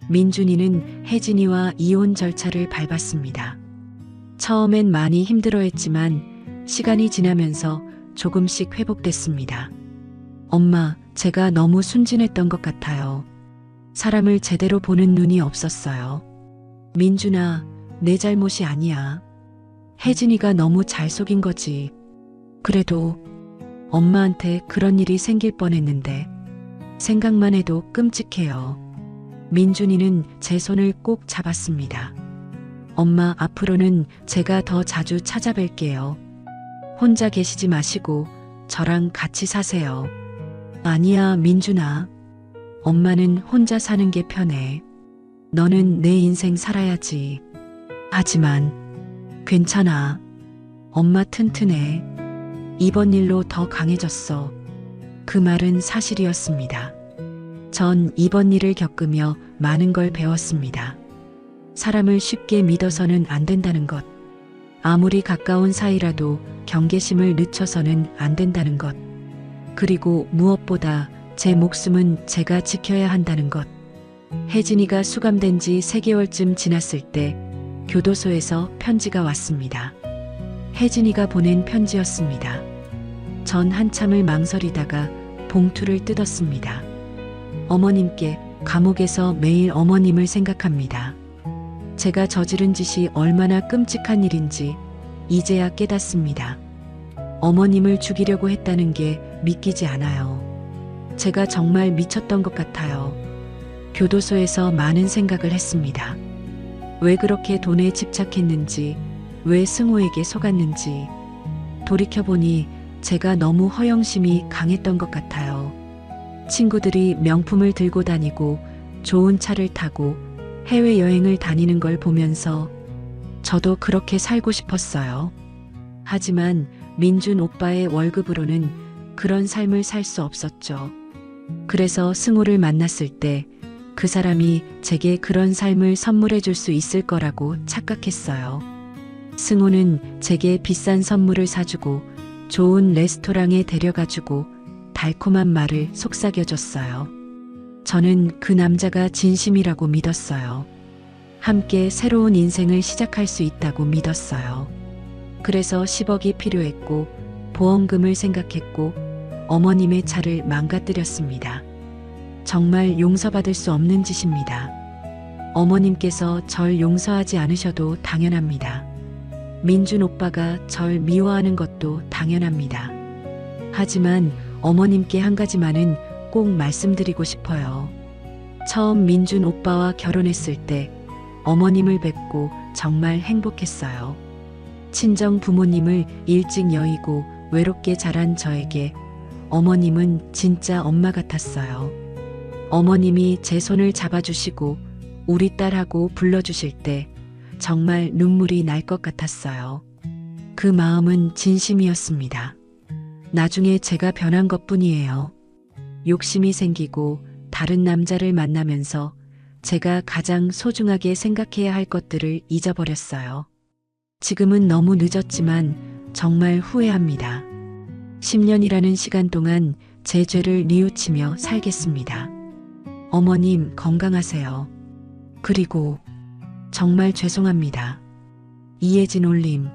민준이는 혜진이와 이혼 절차를 밟았습니다. 처음엔 많이 힘들어했지만 시간이 지나면서 조금씩 회복됐습니다. 엄마, 제가 너무 순진했던 것 같아요. 사람을 제대로 보는 눈이 없었어요. 민준아, 내 잘못이 아니야. 혜진이가 너무 잘 속인 거지. 그래도 엄마한테 그런 일이 생길 뻔했는데 생각만 해도 끔찍해요. 민준이는 제 손을 꼭 잡았습니다. 엄마, 앞으로는 제가 더 자주 찾아뵐게요. 혼자 계시지 마시고 저랑 같이 사세요. 아니야, 민준아. 엄마는 혼자 사는 게 편해. 너는 내 인생 살아야지. 하지만 괜찮아. 엄마 튼튼해. 이번 일로 더 강해졌어. 그 말은 사실이었습니다. 전 이번 일을 겪으며 많은 걸 배웠습니다. 사람을 쉽게 믿어서는 안 된다는 것. 아무리 가까운 사이라도 경계심을 늦춰서는 안 된다는 것. 그리고 무엇보다 제 목숨은 제가 지켜야 한다는 것. 혜진이가 수감된 지 3개월쯤 지났을 때 교도소에서 편지가 왔습니다. 혜진이가 보낸 편지였습니다. 전 한참을 망설이다가 봉투를 뜯었습니다. 어머님께, 감옥에서 매일 어머님을 생각합니다. 제가 저지른 짓이 얼마나 끔찍한 일인지 이제야 깨닫습니다. 어머님을 죽이려고 했다는 게 믿기지 않아요. 제가 정말 미쳤던 것 같아요. 교도소에서 많은 생각을 했습니다. 왜 그렇게 돈에 집착했는지, 왜 승호에게 속았는지. 돌이켜보니 제가 너무 허영심이 강했던 것 같아요. 친구들이 명품을 들고 다니고 좋은 차를 타고 해외여행을 다니는 걸 보면서 저도 그렇게 살고 싶었어요. 하지만 민준 오빠의 월급으로는 그런 삶을 살 수 없었죠. 그래서 승호를 만났을 때 그 사람이 제게 그런 삶을 선물해 줄 수 있을 거라고 착각했어요. 승호는 제게 비싼 선물을 사주고 좋은 레스토랑에 데려가주고 달콤한 말을 속삭여줬어요. 저는 그 남자가 진심이라고 믿었어요. 함께 새로운 인생을 시작할 수 있다고 믿었어요. 그래서 10억이 필요했고 보험금을 생각했고 어머님의 차를 망가뜨렸습니다. 정말 용서받을 수 없는 짓입니다. 어머님께서 절 용서하지 않으셔도 당연합니다. 민준 오빠가 절 미워하는 것도 당연합니다. 하지만 어머님께 한 가지만은 꼭 말씀드리고 싶어요. 처음 민준 오빠와 결혼했을 때 어머님을 뵙고 정말 행복했어요. 친정 부모님을 일찍 여의고 외롭게 자란 저에게 어머님은 진짜 엄마 같았어요. 어머님이 제 손을 잡아주시고 우리 딸하고 불러주실 때 정말 눈물이 날 것 같았어요. 그 마음은 진심이었습니다. 나중에 제가 변한 것뿐이에요. 욕심이 생기고 다른 남자를 만나면서 제가 가장 소중하게 생각해야 할 것들을 잊어버렸어요. 지금은 너무 늦었지만 정말 후회합니다. 10년이라는 시간 동안 제 죄를 뉘우치며 살겠습니다. 어머님 건강하세요. 그리고 정말 죄송합니다. 이혜진 올림.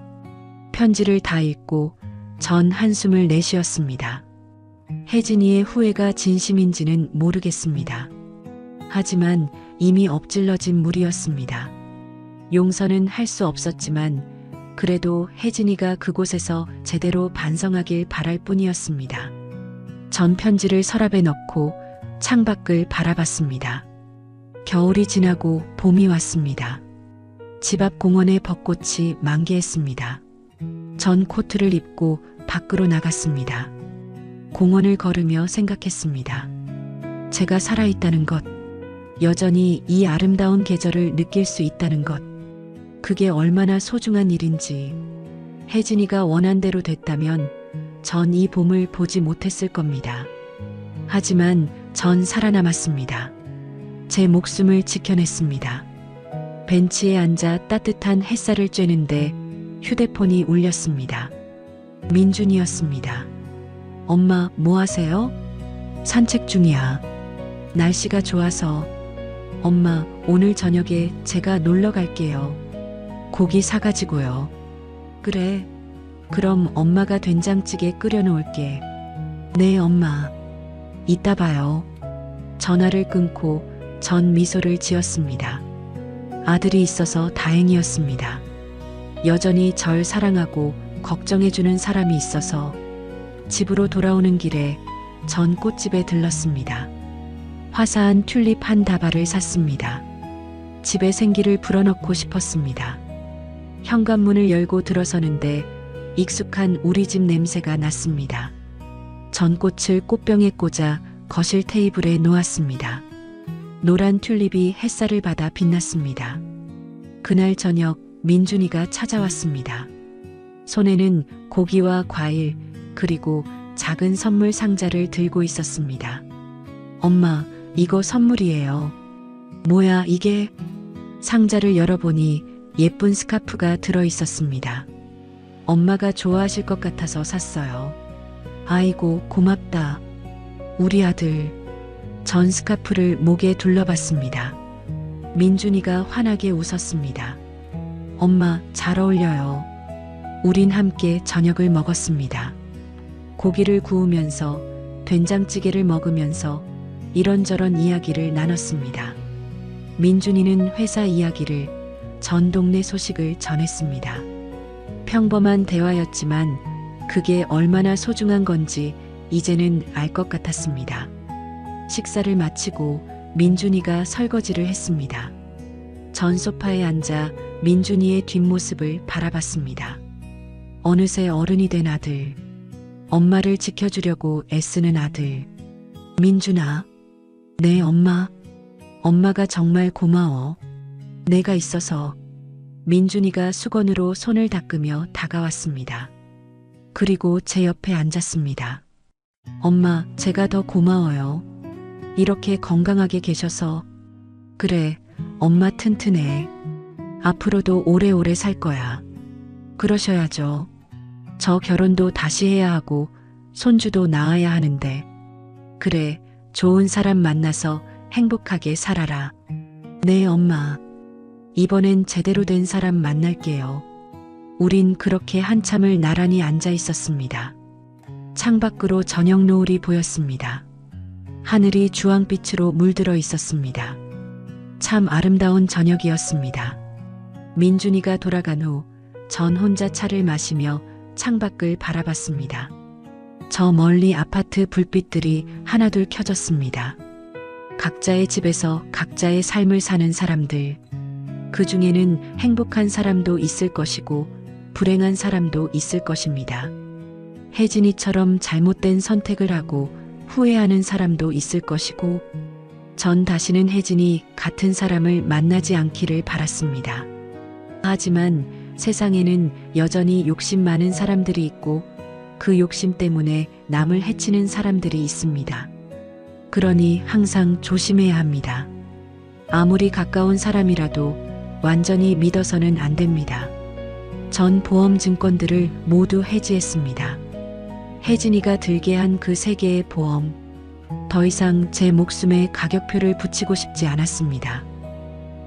편지를 다 읽고 전 한숨을 내쉬었습니다. 혜진이의 후회가 진심인지는 모르겠습니다. 하지만 이미 엎질러진 물이었습니다. 용서는 할 수 없었지만 그래도 혜진이가 그곳에서 제대로 반성하길 바랄 뿐이었습니다. 전 편지를 서랍에 넣고 창밖을 바라봤습니다. 겨울이 지나고 봄이 왔습니다. 집 앞 공원의 벚꽃이 만개했습니다. 전 코트를 입고 밖으로 나갔습니다. 공원을 걸으며 생각했습니다. 제가 살아있다는 것, 여전히 이 아름다운 계절을 느낄 수 있다는 것, 그게 얼마나 소중한 일인지. 혜진이가 원한 대로 됐다면 전 이 봄을 보지 못했을 겁니다. 하지만 전 살아남았습니다. 제 목숨을 지켜냈습니다. 벤치에 앉아 따뜻한 햇살을 쬐는데 휴대폰이 울렸습니다. 민준이었습니다. 엄마, 뭐 하세요? 산책 중이야. 날씨가 좋아서. 엄마, 오늘 저녁에 제가 놀러 갈게요. 고기 사가지고요. 그래. 그럼 엄마가 된장찌개 끓여놓을게. 네, 엄마. 이따 봐요. 전화를 끊고 전 미소를 지었습니다. 아들이 있어서 다행이었습니다. 여전히 절 사랑하고 걱정해주는 사람이 있어서. 집으로 돌아오는 길에 전 꽃집에 들렀습니다. 화사한 튤립 한 다발을 샀습니다. 집에 생기를 불어넣고 싶었습니다. 현관문을 열고 들어서는데 익숙한 우리 집 냄새가 났습니다. 전꽃을 꽃병에 꽂아 거실 테이블에 놓았습니다. 노란 튤립이 햇살을 받아 빛났습니다. 그날 저녁 민준이가 찾아왔습니다. 손에는 고기와 과일 그리고 작은 선물 상자를 들고 있었습니다. 엄마, 이거 선물이에요. 뭐야 이게? 상자를 열어보니 예쁜 스카프가 들어 있었습니다. 엄마가 좋아하실 것 같아서 샀어요. 아이고, 고맙다. 우리 아들. 전 스카프를 목에 둘러봤습니다. 민준이가 환하게 웃었습니다. 엄마, 잘 어울려요. 우린 함께 저녁을 먹었습니다. 고기를 구우면서 된장찌개를 먹으면서 이런저런 이야기를 나눴습니다. 민준이는 회사 이야기를, 전 동네 소식을 전했습니다. 평범한 대화였지만 그게 얼마나 소중한 건지 이제는 알 것 같았습니다. 식사를 마치고 민준이가 설거지를 했습니다. 전 소파에 앉아 민준이의 뒷모습을 바라봤습니다. 어느새 어른이 된 아들, 엄마를 지켜주려고 애쓰는 아들. 민준아, 네 엄마. 엄마가 정말 고마워. 내가 있어서. 민준이가 수건으로 손을 닦으며 다가왔습니다. 그리고 제 옆에 앉았습니다. 엄마, 제가 더 고마워요. 이렇게 건강하게 계셔서. 그래, 엄마 튼튼해. 앞으로도 오래오래 살 거야. 그러셔야죠. 저 결혼도 다시 해야 하고 손주도 낳아야 하는데. 그래, 좋은 사람 만나서 행복하게 살아라. 네, 엄마. 이번엔 제대로 된 사람 만날게요. 우린 그렇게 한참을 나란히 앉아 있었습니다. 창밖으로 저녁 노을이 보였습니다. 하늘이 주황빛으로 물들어 있었습니다. 참 아름다운 저녁이었습니다. 민준이가 돌아간 후 전 혼자 차를 마시며 창밖을 바라봤습니다. 저 멀리 아파트 불빛들이 하나둘 켜졌습니다. 각자의 집에서 각자의 삶을 사는 사람들. 그 중에는 행복한 사람도 있을 것이고 불행한 사람도 있을 것입니다. 혜진이처럼 잘못된 선택을 하고 후회하는 사람도 있을 것이고, 전 다시는 혜진이 같은 사람을 만나지 않기를 바랐습니다. 하지만 세상에는 여전히 욕심 많은 사람들이 있고 그 욕심 때문에 남을 해치는 사람들이 있습니다. 그러니 항상 조심해야 합니다. 아무리 가까운 사람이라도 완전히 믿어서는 안 됩니다. 전 보험 증권들을 모두 해지했습니다. 혜진이가 들게 한 그 3개의 보험. 더 이상 제 목숨에 가격표를 붙이고 싶지 않았습니다.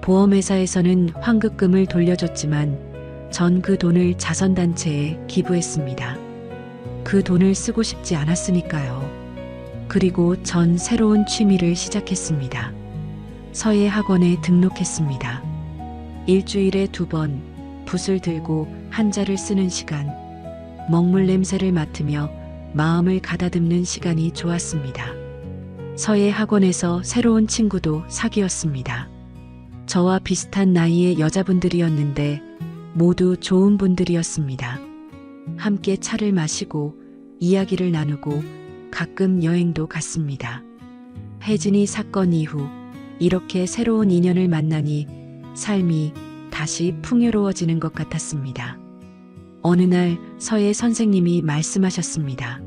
보험회사에서는 환급금을 돌려줬지만 전 그 돈을 자선단체에 기부했습니다. 그 돈을 쓰고 싶지 않았으니까요. 그리고 전 새로운 취미를 시작했습니다. 서예 학원에 등록했습니다. 일주일에 2번 붓을 들고 한자를 쓰는 시간, 먹물 냄새를 맡으며 마음을 가다듬는 시간이 좋았습니다. 서예 학원에서 새로운 친구도 사귀었습니다. 저와 비슷한 나이의 여자분들이었는데 모두 좋은 분들이었습니다. 함께 차를 마시고 이야기를 나누고 가끔 여행도 갔습니다. 혜진이 사건 이후 이렇게 새로운 인연을 만나니 삶이 다시 풍요로워지는 것 같았습니다. 어느 날 서예 선생님이 말씀하셨습니다.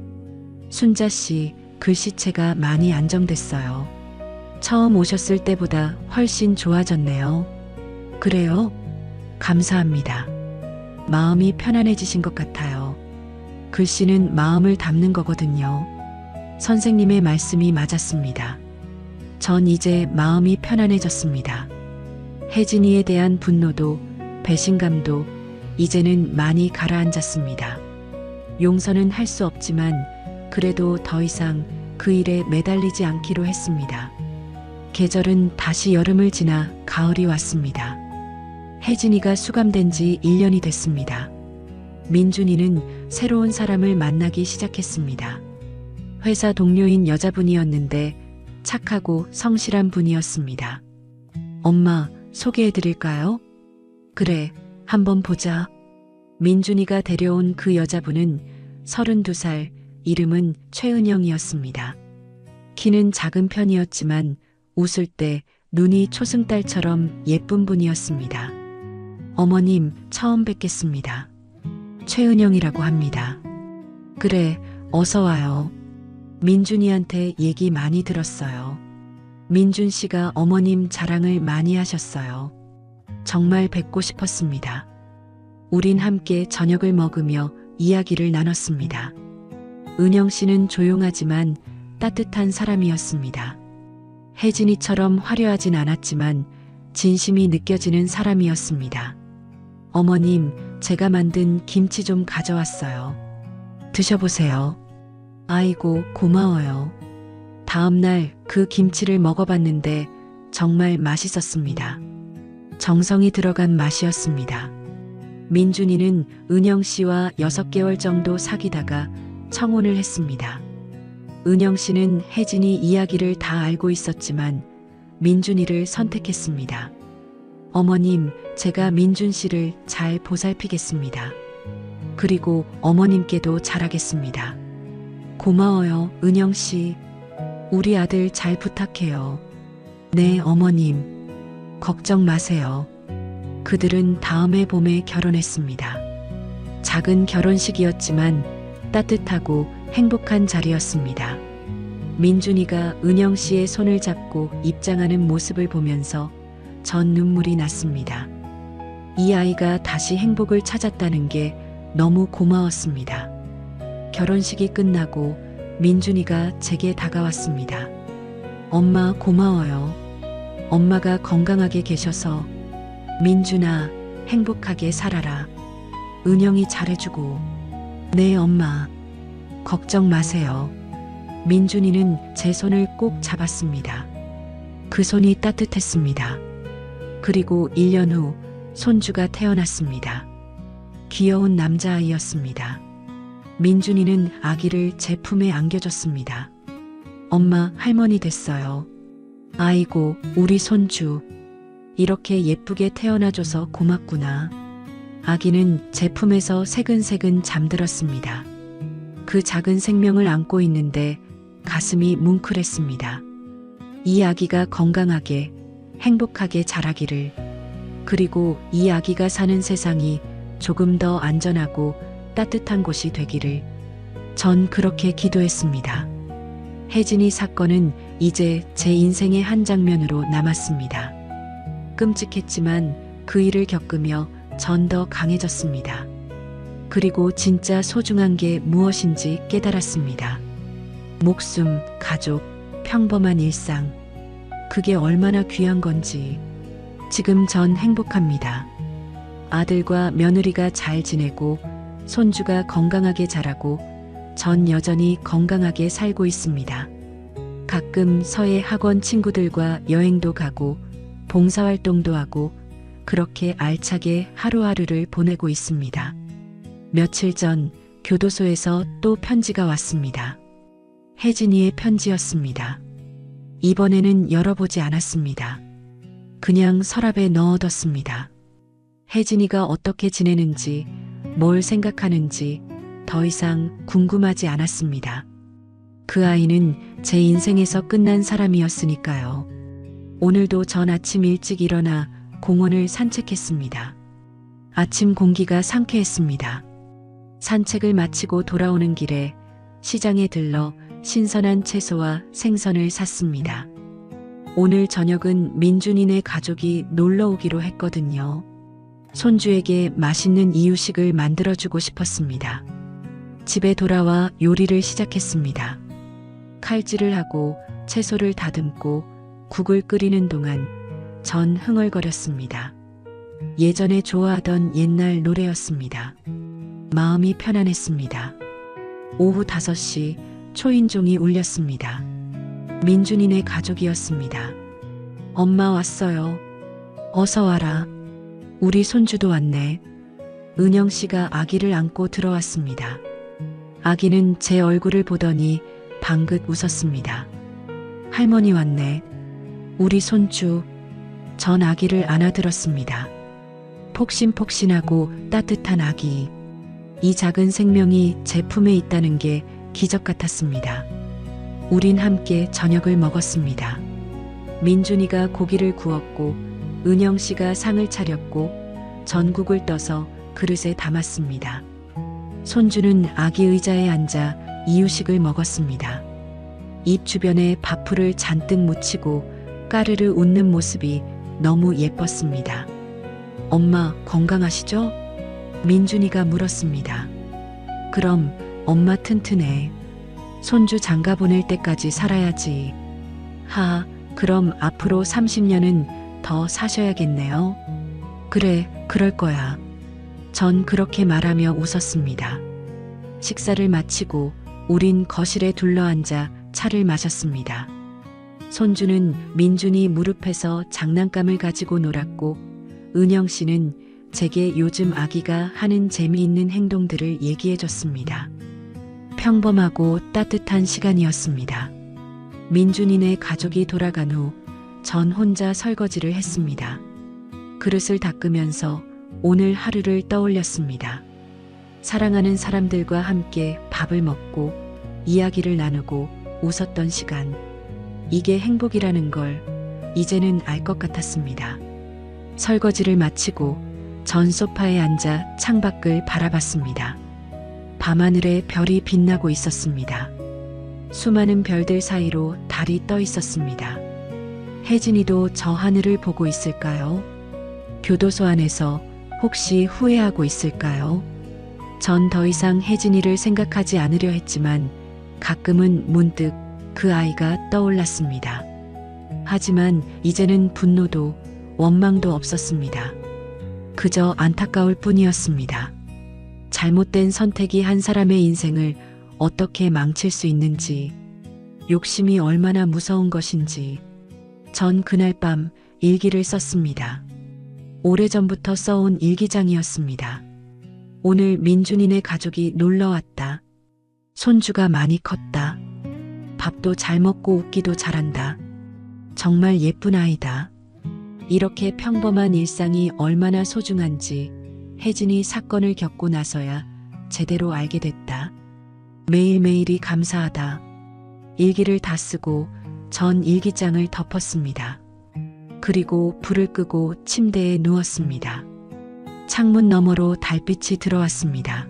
순자 씨, 글씨체가 많이 안정됐어요. 처음 오셨을 때보다 훨씬 좋아졌네요. 그래요? 감사합니다. 마음이 편안해지신 것 같아요. 글씨는 마음을 담는 거거든요. 선생님의 말씀이 맞았습니다. 전 이제 마음이 편안해졌습니다. 혜진이에 대한 분노도 배신감도 이제는 많이 가라앉았습니다. 용서는 할 수 없지만 그래도 더 이상 그 일에 매달리지 않기로 했습니다. 계절은 다시 여름을 지나 가을이 왔습니다. 혜진이가 수감된 지 1년이 됐습니다. 민준이는 새로운 사람을 만나기 시작했습니다. 회사 동료인 여자분이었는데 착하고 성실한 분이었습니다. 엄마, 소개해드릴까요? 그래, 한번 보자. 민준이가 데려온 그 여자분은 32살, 이름은 최은영이었습니다. 키는 작은 편이었지만 웃을 때 눈이 초승달처럼 예쁜 분이었습니다. 어머님, 처음 뵙겠습니다. 최은영이라고 합니다. 그래, 어서 와요. 민준이한테 얘기 많이 들었어요. 민준 씨가 어머님 자랑을 많이 하셨어요. 정말 뵙고 싶었습니다. 우린 함께 저녁을 먹으며 이야기를 나눴습니다. 은영 씨는 조용하지만 따뜻한 사람이었습니다. 혜진이처럼 화려하진 않았지만 진심이 느껴지는 사람이었습니다. 어머님, 제가 만든 김치 좀 가져왔어요. 드셔보세요. 아이고, 고마워요. 다음날 그 김치를 먹어봤는데 정말 맛있었습니다. 정성이 들어간 맛이었습니다. 민준이는 은영 씨와 6개월 정도 사귀다가 청혼을 했습니다. 은영 씨는 혜진이 이야기를 다 알고 있었지만 민준이를 선택했습니다. 어머님, 제가 민준 씨를 잘 보살피겠습니다. 그리고 어머님께도 잘하겠습니다. 고마워요, 은영 씨. 우리 아들 잘 부탁해요. 네, 어머님. 걱정 마세요. 그들은 다음해 봄에 결혼했습니다. 작은 결혼식이었지만 따뜻하고 행복한 자리였습니다. 민준이가 은영 씨의 손을 잡고 입장하는 모습을 보면서 전 눈물이 났습니다. 이 아이가 다시 행복을 찾았다는 게 너무 고마웠습니다. 결혼식이 끝나고 민준이가 제게 다가왔습니다. 엄마, 고마워요. 엄마가 건강하게 계셔서. 민준아, 행복하게 살아라. 은영이 잘해주고. 네, 엄마. 걱정 마세요. 민준이는 제 손을 꼭 잡았습니다. 그 손이 따뜻했습니다. 그리고 1년 후 손주가 태어났습니다. 귀여운 남자아이였습니다. 민준이는 아기를 제 품에 안겨줬습니다. 엄마, 할머니 됐어요. 아이고, 우리 손주. 이렇게 예쁘게 태어나줘서 고맙구나. 아기는 제 품에서 새근새근 잠들었습니다. 그 작은 생명을 안고 있는데 가슴이 뭉클했습니다. 이 아기가 건강하게, 행복하게 자라기를, 그리고 이 아기가 사는 세상이 조금 더 안전하고 따뜻한 곳이 되기를, 전 그렇게 기도했습니다. 혜진이 사건은 이제 제 인생의 한 장면으로 남았습니다. 끔찍했지만 그 일을 겪으며 전 더 강해졌습니다. 그리고 진짜 소중한 게 무엇인지 깨달았습니다. 목숨, 가족, 평범한 일상. 그게 얼마나 귀한 건지. 지금 전 행복합니다. 아들과 며느리가 잘 지내고 손주가 건강하게 자라고 전 여전히 건강하게 살고 있습니다. 가끔 서예 학원 친구들과 여행도 가고 봉사활동도 하고 그렇게 알차게 하루하루를 보내고 있습니다. 며칠 전 교도소에서 또 편지가 왔습니다. 혜진이의 편지였습니다. 이번에는 열어보지 않았습니다. 그냥 서랍에 넣어뒀습니다. 혜진이가 어떻게 지내는지, 뭘 생각하는지 더 이상 궁금하지 않았습니다. 그 아이는 제 인생에서 끝난 사람이었으니까요. 오늘도 전 아침 일찍 일어나 공원을 산책했습니다. 아침 공기가 상쾌했습니다. 산책을 마치고 돌아오는 길에 시장에 들러 신선한 채소와 생선을 샀습니다. 오늘 저녁은 민준이네 가족이 놀러 오기로 했거든요. 손주에게 맛있는 이유식을 만들어주고 싶었습니다. 집에 돌아와 요리를 시작했습니다. 칼질을 하고 채소를 다듬고 국을 끓이는 동안 전 흥얼거렸습니다. 예전에 좋아하던 옛날 노래였습니다. 마음이 편안했습니다. 오후 5시 초인종이 울렸습니다. 민준이네 가족이었습니다. 엄마 왔어요. 어서 와라. 우리 손주도 왔네. 은영 씨가 아기를 안고 들어왔습니다. 아기는 제 얼굴을 보더니 방긋 웃었습니다. 할머니 왔네. 우리 손주. 전 아기를 안아들었습니다. 폭신폭신하고 따뜻한 아기. 이 작은 생명이 제 품에 있다는 게 기적 같았습니다. 우린 함께 저녁을 먹었습니다. 민준이가 고기를 구웠고 은영 씨가 상을 차렸고 전국을 떠서 그릇에 담았습니다. 손주는 아기 의자에 앉아 이유식을 먹었습니다. 입 주변에 밥풀을 잔뜩 묻히고 까르르 웃는 모습이 너무 예뻤습니다. 엄마 건강하시죠? 민준이가 물었습니다. 그럼 엄마 튼튼해. 손주 장가 보낼 때까지 살아야지. 그럼 앞으로 30년은 더 사셔야겠네요. 그래, 그럴 거야. 전 그렇게 말하며 웃었습니다. 식사를 마치고 우린 거실에 둘러앉아 차를 마셨습니다. 손주는 민준이 무릎에서 장난감을 가지고 놀았고 은영 씨는 제게 요즘 아기가 하는 재미있는 행동들을 얘기해 줬습니다. 평범하고 따뜻한 시간이었습니다. 민준이네 가족이 돌아간 후 전 혼자 설거지를 했습니다. 그릇을 닦으면서 오늘 하루를 떠올렸습니다. 사랑하는 사람들과 함께 밥을 먹고 이야기를 나누고 웃었던 시간. 이게 행복이라는 걸 이제는 알 것 같았습니다. 설거지를 마치고 전 소파에 앉아 창밖을 바라봤습니다. 밤하늘에 별이 빛나고 있었습니다. 수많은 별들 사이로 달이 떠 있었습니다. 혜진이도 저 하늘을 보고 있을까요? 교도소 안에서 혹시 후회하고 있을까요? 전 더 이상 혜진이를 생각하지 않으려 했지만 가끔은 문득 그 아이가 떠올랐습니다. 하지만 이제는 분노도 원망도 없었습니다. 그저 안타까울 뿐이었습니다. 잘못된 선택이 한 사람의 인생을 어떻게 망칠 수 있는지, 욕심이 얼마나 무서운 것인지. 전 그날 밤 일기를 썼습니다. 오래전부터 써온 일기장이었습니다. 오늘 민준이네 가족이 놀러 왔다. 손주가 많이 컸다. 밥도 잘 먹고 웃기도 잘한다. 정말 예쁜 아이다. 이렇게 평범한 일상이 얼마나 소중한지 혜진이 사건을 겪고 나서야 제대로 알게 됐다. 매일매일이 감사하다. 일기를 다 쓰고 전 일기장을 덮었습니다. 그리고 불을 끄고 침대에 누웠습니다. 창문 너머로 달빛이 들어왔습니다.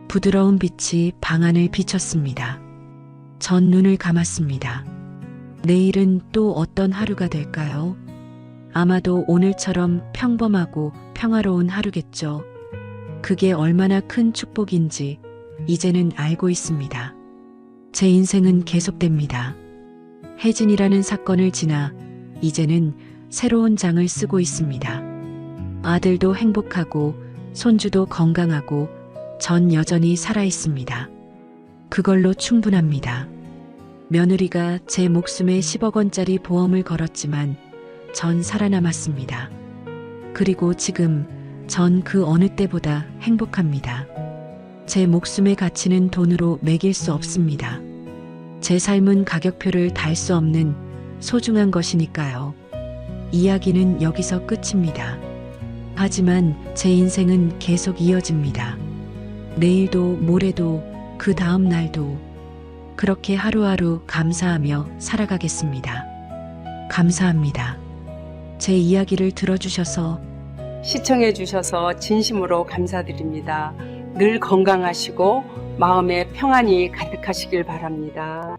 부드러운 빛이 방 안을 비췄습니다. 전 눈을 감았습니다. 내일은 또 어떤 하루가 될까요? 아마도 오늘처럼 평범하고 평화로운 하루겠죠. 그게 얼마나 큰 축복인지 이제는 알고 있습니다. 제 인생은 계속됩니다. 혜진이라는 사건을 지나 이제는 새로운 장을 쓰고 있습니다. 아들도 행복하고 손주도 건강하고 전 여전히 살아있습니다. 그걸로 충분합니다. 며느리가 제 목숨에 10억 원짜리 보험을 걸었지만 전 살아남았습니다. 그리고 지금 전 그 어느 때보다 행복합니다. 제 목숨의 가치는 돈으로 매길 수 없습니다. 제 삶은 가격표를 달 수 없는 소중한 것이니까요. 이야기는 여기서 끝입니다. 하지만 제 인생은 계속 이어집니다. 내일도 모레도 그 다음 날도 그렇게 하루하루 감사하며 살아가겠습니다. 감사합니다. 제 이야기를 들어주셔서 시청해 주셔서 진심으로 감사드립니다. 늘 건강하시고 마음에 평안이 가득하시길 바랍니다.